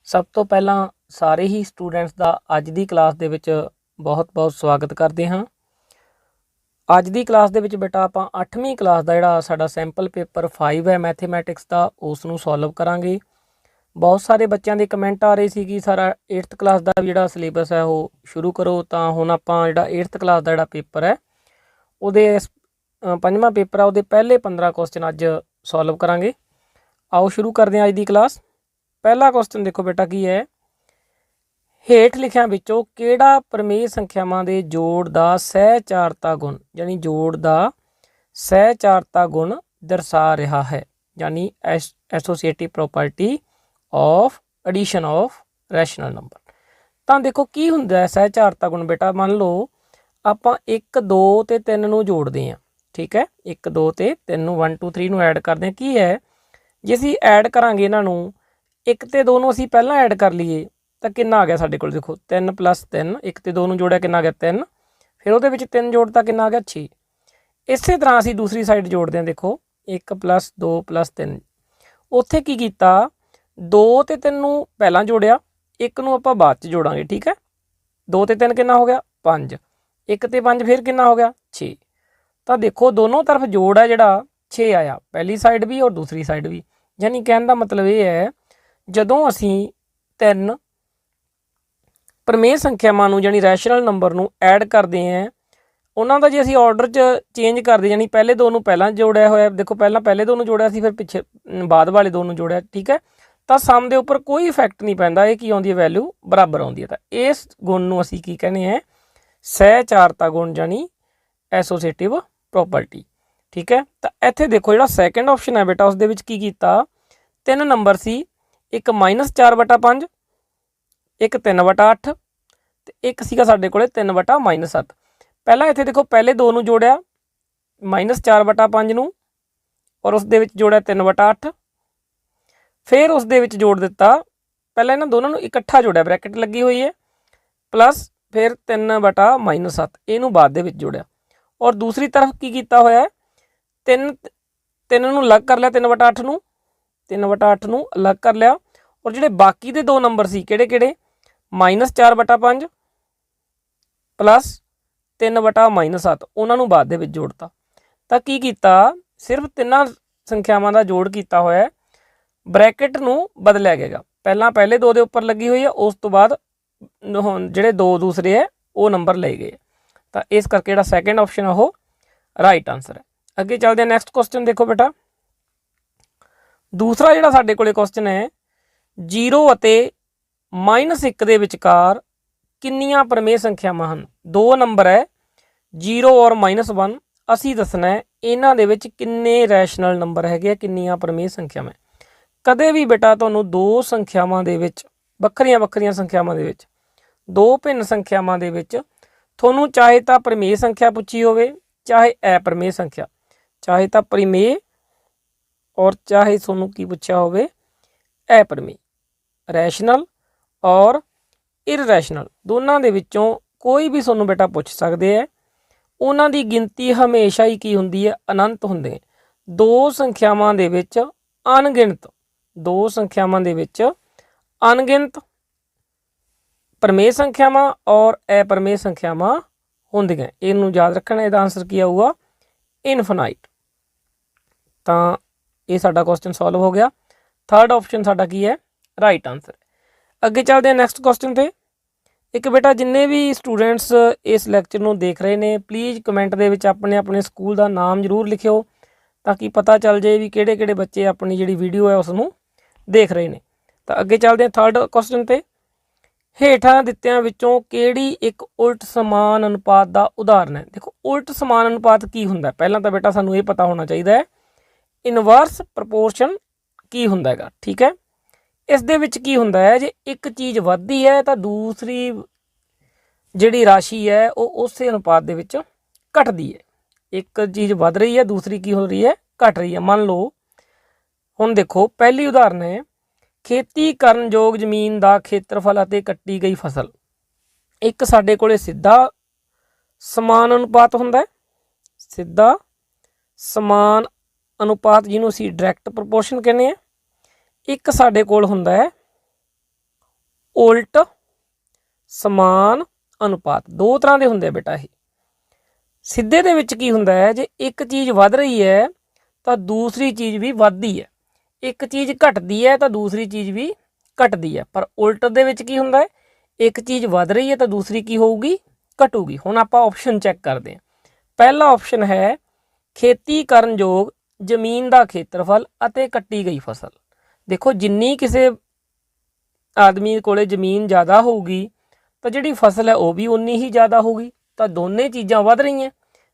ਸਭ ਤੋਂ ਪਹਿਲਾਂ ਸਾਰੇ ਹੀ ਸਟੂਡੈਂਟਸ ਦਾ ਅੱਜ ਦੀ ਕਲਾਸ ਦੇ ਵਿੱਚ ਬਹੁਤ-ਬਹੁਤ ਸਵਾਗਤ ਕਰਦੇ ਹਾਂ। ਅੱਜ ਦੀ ਕਲਾਸ ਦੇ ਵਿੱਚ ਬੇਟਾ ਆਪਾਂ 8ਵੀਂ ਕਲਾਸ ਦਾ ਜਿਹੜਾ ਸਾਡਾ ਸੈਂਪਲ ਪੇਪਰ 5 ਹੈ ਮੈਥਮੈਟਿਕਸ ਦਾ, ਉਸ ਨੂੰ ਸੋਲਵ ਕਰਾਂਗੇ। ਬਹੁਤ ਸਾਰੇ ਬੱਚਿਆਂ ਦੇ ਕਮੈਂਟ ਆ ਰਹੇ ਸੀ ਕਿ ਸਾਰਾ 8th ਕਲਾਸ ਦਾ ਜਿਹੜਾ ਸਿਲੇਬਸ ਹੈ ਉਹ ਸ਼ੁਰੂ ਕਰੋ। ਤਾਂ ਹੁਣ ਆਪਾਂ ਜਿਹੜਾ 8th ਕਲਾਸ ਦਾ ਜਿਹੜਾ ਪੇਪਰ ਹੈ ਉਹਦੇ ਪੰਜਵਾਂ ਪੇਪਰ ਆ, ਉਹਦੇ ਪਹਿਲੇ 15 ਕੁਐਸਚਨ ਅੱਜ ਸੋਲਵ ਕਰਾਂਗੇ। ਆਓ ਸ਼ੁਰੂ ਕਰਦੇ ਹਾਂ ਅੱਜ ਦੀ ਕਲਾਸ। ਪਹਿਲਾ ਕੁਐਸਚਨ ਦੇਖੋ ਬੇਟਾ ਕੀ ਹੈ, ਹੇਠ ਲਿਖਿਆਂ ਵਿੱਚੋਂ ਕਿਹੜਾ ਪ੍ਰਮੇय ਸੰਖਿਆਵਾਂ ਦੇ ਜੋੜ ਦਾ ਸਹਿਚਾਰਤਾ ਗੁਣ ਯਾਨੀ ਜੋੜ ਦਾ ਸਹਿਚਾਰਤਾ ਗੁਣ ਦਰਸਾ ਰਿਹਾ ਹੈ, ਯਾਨੀ associative property of addition of rational number. ਤਾਂ ਦੇਖੋ ਕੀ ਹੁੰਦਾ ਹੈ ਸਹਿਚਾਰਤਾ ਗੁਣ ਬੇਟਾ। ਮੰਨ ਲਓ ਆਪਾਂ 1 2 ਤੇ 3 ਨੂੰ ਜੋੜਦੇ ਹਾਂ, ਠੀਕ ਹੈ। 1 2 ਤੇ 3 ਨੂੰ 1 2 3 ਨੂੰ ਐਡ ਕਰਦੇ ਹਾਂ। ਕੀ ਹੈ, ਜੇ ਅਸੀਂ ਐਡ ਕਰਾਂਗੇ ਇਹਨਾਂ ਨੂੰ 1 ਤੇ 2 ਨੂੰ ਅਸੀਂ ਪਹਿਲਾਂ ਐਡ ਕਰ ਲਈਏ ਤਾਂ ਕਿੰਨਾ ਆ ਗਿਆ ਸਾਡੇ ਕੋਲ, ਦੇਖੋ 3 + 3, 1 ਤੇ 2 ਨੂੰ ਜੋੜਿਆ ਕਿੰਨਾ ਆ ਗਿਆ 3, ਫਿਰ ਉਹਦੇ ਵਿੱਚ 3 ਜੋੜਤਾ ਕਿੰਨਾ ਆ ਗਿਆ 6। ਇਸੇ ਤਰ੍ਹਾਂ ਅਸੀਂ ਦੂਸਰੀ ਸਾਈਡ ਜੋੜਦੇ ਹਾਂ, ਦੇਖੋ 1 + 2 + 3। ਉੱਥੇ ਕੀ ਕੀਤਾ, 2 ਤੇ 3 ਨੂੰ ਪਹਿਲਾਂ ਜੋੜਿਆ, 1 ਨੂੰ ਆਪਾਂ ਬਾਅਦ 'ਚ ਜੋੜਾਂਗੇ, ਠੀਕ ਹੈ। 2 ਤੇ 3 ਕਿੰਨਾ ਹੋ ਗਿਆ 5, 1 ਤੇ 5 ਫਿਰ ਕਿੰਨਾ ਹੋ ਗਿਆ 6। ਤਾਂ ਦੇਖੋ ਦੋਨੋਂ ਤਰਫ ਜੋੜ ਹੈ ਜਿਹੜਾ 6 ਆਇਆ, ਪਹਿਲੀ ਸਾਈਡ ਵੀ ਔਰ ਦੂਸਰੀ ਸਾਈਡ ਵੀ। ਯਾਨੀ ਕਹਿਣ ਦਾ ਮਤਲਬ ਇਹ ਹੈ, ਜਦੋਂ ਅਸੀਂ 3 ਪ੍ਰਮੇय ਸੰਖਿਆਵਾਂ ਨੂੰ ਯਾਨੀ ਰੈਸ਼ਨਲ ਨੰਬਰ ਨੂੰ ਐਡ ਕਰਦੇ ਹਾਂ, ਉਹਨਾਂ ਦਾ ਜੇ ਅਸੀਂ ਆਰਡਰ 'ਚ ਚੇਂਜ ਕਰਦੇ, ਯਾਨੀ ਪਹਿਲੇ 2 ਨੂੰ ਪਹਿਲਾਂ ਜੋੜਿਆ ਹੋਇਆ, ਦੇਖੋ ਪਹਿਲਾਂ ਪਹਿਲੇ 2 ਨੂੰ ਜੋੜਿਆ ਸੀ, ਫਿਰ ਪਿੱਛੇ ਬਾਅਦ ਵਾਲੇ 2 ਨੂੰ ਜੋੜਿਆ, ਠੀਕ ਹੈ। ਤਾਂ ਸਮ ਦੇ ਉੱਪਰ ਕੋਈ ਇਫੈਕਟ ਨਹੀਂ ਪੈਂਦਾ, ਇਹ ਕੀ ਆਉਂਦੀ ਹੈ ਵੈਲਿਊ ਬਰਾਬਰ ਆਉਂਦੀ ਹੈ। ਤਾਂ ਇਸ ਗੁਣ ਨੂੰ ਅਸੀਂ ਕੀ ਕਹਿੰਦੇ ਹਾਂ, ਸਹਿਚਾਰਤਾ ਗੁਣ ਯਾਨੀ ਐਸੋਸੀਏਟਿਵ ਪ੍ਰੋਪਰਟੀ, ਠੀਕ ਹੈ। ਤਾਂ ਇੱਥੇ ਦੇਖੋ ਜਿਹੜਾ ਸੈਕਿੰਡ ਆਪਸ਼ਨ ਹੈ ਬੇਟਾ, ਉਸ ਦੇ ਵਿੱਚ ਕੀ ਕੀਤਾ, 3 ਨੰਬਰ ਸੀ, ਇੱਕ -4/5, ਇੱਕ 3/8 ਤੇ ਇੱਕ ਸੀਗਾ ਸਾਡੇ ਕੋਲੇ 3/-7। ਪਹਿਲਾਂ ਇੱਥੇ ਦੇਖੋ ਪਹਿਲੇ 2 ਨੂੰ ਜੋੜਿਆ -4/5 ਨੂੰ, ਔਰ ਉਸ ਦੇ ਵਿੱਚ ਜੋੜਿਆ 3/8, ਫਿਰ ਉਸ ਦੇ ਵਿੱਚ ਜੋੜ ਦਿੱਤਾ, ਪਹਿਲਾਂ ਇਹਨਾਂ ਦੋਨਾਂ ਨੂੰ ਇਕੱਠਾ ਜੋੜਿਆ, ਬ੍ਰੈਕਟ ਲੱਗੀ ਹੋਈ ਹੈ, ਪਲੱਸ ਫਿਰ 3/-7, ਇਹਨੂੰ ਬਾਅਦ ਦੇ ਵਿੱਚ ਜੋੜਿਆ। ਔਰ ਦੂਸਰੀ ਤਰਫ ਕੀ ਕੀਤਾ ਹੋਇਆ, 3 ਨੂੰ ਅਲੱਗ ਕਰ ਲਿਆ, 3/8 ਨੂੰ ਅਲੱਗ ਕਰ ਲਿਆ। ਔਰ ਜਿਹੜੇ ਬਾਕੀ ਦੇ 2 ਨੰਬਰ ਸੀ ਕਿਹੜੇ ਕਿਹੜੇ, -4/5 ਪਲੱਸ 3/-7, ਉਹਨਾਂ ਨੂੰ ਬਾਅਦ ਦੇ ਵਿੱਚ ਜੋੜਤਾ। ਤਾਂ ਕੀ ਕੀਤਾ, ਸਿਰਫ 3 ਸੰਖਿਆਵਾਂ ਦਾ ਜੋੜ ਕੀਤਾ ਹੋਇਆ, ਬ੍ਰੈਕਟ ਨੂੰ ਬਦਲਿਆ ਗਿਆ। ਪਹਿਲਾਂ ਪਹਿਲੇ 2 ਦੇ ਉੱਪਰ ਲੱਗੀ ਹੋਈ ਹੈ, ਉਸ ਤੋਂ ਬਾਅਦ ਜਿਹੜੇ 2 ਦੂਸਰੇ ਹੈ ਉਹ ਨੰਬਰ ਲਏ ਗਏ। ਤਾਂ ਇਸ ਕਰਕੇ ਜਿਹੜਾ ਸੈਕਿੰਡ ਆਪਸ਼ਨ ਹੈ ਉਹ ਰਾਈਟ ਆਨਸਰ ਹੈ। ਅੱਗੇ ਚੱਲਦੇ ਹਾਂ, ਨੈਕਸਟ ਕੁਐਸਚਨ ਦੇਖੋ ਬੇਟਾ। ਦੂਸਰਾ ਜਿਹੜਾ ਸਾਡੇ ਕੋਲੇ ਕੁਐਸਚਨ ਹੈ, 0 ਅਤੇ -1 ਦੇ ਵਿਚਕਾਰ ਕਿੰਨੀਆਂ ਪ੍ਰਮੇय ਸੰਖਿਆਵਾਂ ਹਨ। 2 ਨੰਬਰ ਹੈ 0 ਔਰ -1, ਅਸੀਂ ਦੱਸਣਾ ਹੈ ਇਹਨਾਂ ਦੇ ਵਿੱਚ ਕਿੰਨੇ ਰੈਸ਼ਨਲ ਨੰਬਰ ਹੈਗੇ ਆ, ਕਿੰਨੀਆਂ ਪ੍ਰਮੇय ਸੰਖਿਆਵਾਂ। ਕਦੇ ਵੀ ਬੇਟਾ ਤੁਹਾਨੂੰ 2 ਸੰਖਿਆਵਾਂ ਦੇ ਵਿੱਚ, ਵੱਖਰੀਆਂ ਸੰਖਿਆਵਾਂ ਦੇ ਵਿੱਚ, 2 ਭਿੰਨ ਸੰਖਿਆਵਾਂ ਦੇ ਵਿੱਚ ਤੁਹਾਨੂੰ ਚਾਹੇ ਤਾਂ ਪ੍ਰਮੇय ਸੰਖਿਆ ਪੁੱਛੀ ਹੋਵੇ, ਚਾਹੇ ਅਪ੍ਰਮੇय ਸੰਖਿਆ, ਚਾਹੇ ਤਾਂ ਪ੍ਰਮੇय ਔਰ ਚਾਹੇ ਤੁਹਾਨੂੰ ਕੀ ਪੁੱਛਿਆ ਹੋਵੇ ਅਪ੍ਰਮੇय, ਰੈਸ਼ਨਲ ਔਰ ਇਰਰੈਸ਼ਨਲ, ਦੋਨਾਂ ਦੇ ਵਿੱਚੋਂ ਕੋਈ ਵੀ ਤੁਹਾਨੂੰ ਬੇਟਾ ਪੁੱਛ ਸਕਦੇ ਹੈ। ਉਹਨਾਂ ਦੀ ਗਿਣਤੀ ਹਮੇਸ਼ਾ ਹੀ ਕੀ ਹੁੰਦੀ ਹੈ, ਅਨੰਤ ਹੁੰਦੇ ਹੈ। 2 ਸੰਖਿਆਵਾਂ ਦੇ ਵਿੱਚ ਅਣਗਿਣਤ, 2 ਸੰਖਿਆਵਾਂ ਦੇ ਵਿੱਚ ਅਣਗਿਣਤ ਪ੍ਰਮੇय ਸੰਖਿਆਵਾਂ ਔਰ ਅਪ੍ਰਮੇय ਸੰਖਿਆਵਾਂ ਹੁੰਦੀਆਂ। ਇਹਨੂੰ ਯਾਦ ਰੱਖਣਾ, ਇਹਦਾ ਆਨਸਰ ਕੀ ਆਊਗਾ ਇਨਫਾਈਨਾਈਟ। ਤਾਂ ਇਹ ਸਾਡਾ ਕੁਐਸਚਨ ਸੋਲਵ ਹੋ ਗਿਆ। ਥਰਡ ਆਪਸ਼ਨ ਸਾਡਾ ਕੀ ਹੈ, ਰਾਈਟ ਆਨਸਰ। ਅੱਗੇ ਚੱਲਦੇ ਹਾਂ ਨੈਕਸਟ ਕੁਐਸਚਨ ਤੇ। ਇੱਕ ਬੇਟਾ ਜਿੰਨੇ ਵੀ ਸਟੂਡੈਂਟਸ ਇਸ ਲੈਕਚਰ ਨੂੰ ਦੇਖ ਰਹੇ ਨੇ, ਪਲੀਜ਼ ਕਮੈਂਟ ਦੇ ਵਿੱਚ ਆਪਣੇ ਸਕੂਲ ਦਾ ਨਾਮ ਜ਼ਰੂਰ ਲਿਖਿਓ, ਤਾਂ ਕਿ ਪਤਾ ਚੱਲ ਜਾਏ ਵੀ ਕਿਹੜੇ ਕਿਹੜੇ ਬੱਚੇ ਆਪਣੀ ਜਿਹੜੀ ਵੀਡੀਓ ਹੈ ਉਸ ਨੂੰ ਦੇਖ ਰਹੇ ਨੇ। ਤਾਂ ਅੱਗੇ ਚੱਲਦੇ ਹਾਂ ਥਰਡ ਕੁਐਸਚਨ ਤੇ। ਹੇਠਾਂ ਦਿੱਤਿਆਂ ਵਿੱਚੋਂ ਕਿਹੜੀ ਇੱਕ ਉਲਟ ਸਮਾਨ ਅਨੁਪਾਤ ਦਾ ਉਦਾਹਰਨ ਹੈ। ਦੇਖੋ ਉਲਟ ਸਮਾਨ ਅਨੁਪਾਤ ਕੀ ਹੁੰਦਾ, ਪਹਿਲਾਂ ਤਾਂ ਬੇਟਾ ਸਾਨੂੰ ਇਹ ਪਤਾ ਹੋਣਾ ਚਾਹੀਦਾ ਹੈ ਇਨਵਰਸ ਪ੍ਰਪੋਰਸ਼ਨ ਕੀ ਹੁੰਦਾ ਹੈਗਾ, ਠੀਕ ਹੈ। ਇਸ ਦੇ ਵਿੱਚ ਕੀ ਹੁੰਦਾ ਹੈ, ਜੇ ਇੱਕ ਚੀਜ਼ ਵੱਧਦੀ ਹੈ ਤਾਂ ਦੂਸਰੀ ਜਿਹੜੀ ਰਾਸ਼ੀ ਹੈ ਉਹ ਉਸੇ ਅਨੁਪਾਤ ਦੇ ਵਿੱਚ ਘਟਦੀ ਹੈ। ਇੱਕ ਚੀਜ਼ ਵੱਧ ਰਹੀ ਹੈ, ਦੂਸਰੀ ਕੀ ਹੋ ਰਹੀ ਹੈ, ਘਟ ਰਹੀ ਹੈ। ਮੰਨ ਲਓ ਹੁਣ ਦੇਖੋ ਪਹਿਲੀ ਉਦਾਹਰਨ ਹੈ, ਖੇਤੀ ਕਰਨ ਯੋਗ ਜ਼ਮੀਨ ਦਾ ਖੇਤਰਫਲ ਅਤੇ ਕੱਟੀ ਗਈ ਫਸਲ। ਇੱਕ ਸਾਡੇ ਕੋਲੇ ਸਿੱਧਾ ਸਮਾਨ ਅਨੁਪਾਤ ਹੁੰਦਾ ਹੈ, ਸਿੱਧਾ ਸਮਾਨ ਅਨੁਪਾਤ ਜਿਹਨੂੰ ਅਸੀਂ ਡਾਇਰੈਕਟ ਪ੍ਰਪੋਰਸ਼ਨ ਕਹਿੰਦੇ ਹਾਂ। ਇੱਕ ਸਾਡੇ ਕੋਲ ਹੁੰਦਾ ਹੈ ਉਲਟ ਸਮਾਨ ਅਨੁਪਾਤ। ਦੋ ਤਰ੍ਹਾਂ ਦੇ ਹੁੰਦੇ ਆ ਬੇਟਾ ਇਹ। ਸਿੱਧੇ ਦੇ ਵਿੱਚ ਕੀ ਹੁੰਦਾ ਹੈ, ਜੇ ਇੱਕ ਚੀਜ਼ ਵੱਧ ਰਹੀ ਹੈ ਤਾਂ ਦੂਸਰੀ ਚੀਜ਼ ਵੀ ਵੱਧਦੀ ਹੈ, ਇੱਕ ਚੀਜ਼ ਘਟਦੀ ਹੈ ਤਾਂ ਦੂਸਰੀ ਚੀਜ਼ ਵੀ ਘਟਦੀ ਹੈ। ਪਰ ਉਲਟ ਦੇ ਵਿੱਚ ਕੀ ਹੁੰਦਾ ਹੈ, ਇੱਕ ਚੀਜ਼ ਵੱਧ ਰਹੀ ਹੈ ਤਾਂ ਦੂਸਰੀ ਕੀ ਹੋਊਗੀ, ਘਟੂਗੀ। ਹੁਣ ਆਪਾਂ ਆਪਸ਼ਨ ਚੈੱਕ ਕਰਦੇ ਹਾਂ। ਪਹਿਲਾ ਆਪਸ਼ਨ ਹੈ ਖੇਤੀ ਕਰਨ ਯੋਗ ਜ਼ਮੀਨ ਦਾ ਖੇਤਰਫਲ ਅਤੇ ਕੱਟੀ ਗਈ ਫਸਲ। ਦੇਖੋ ਜਿੰਨੀ ਕਿਸੇ ਆਦਮੀ ਕੋਲੇ ਜ਼ਮੀਨ ਜ਼ਿਆਦਾ ਹੋਊਗੀ ਤਾਂ ਜਿਹੜੀ ਫਸਲ ਹੈ ਉਹ ਵੀ ਉਨੀ ਹੀ ਜ਼ਿਆਦਾ ਹੋਊਗੀ। ਤਾਂ ਦੋਨੇ ਚੀਜ਼ਾਂ ਵੱਧ ਰਹੀਆਂ।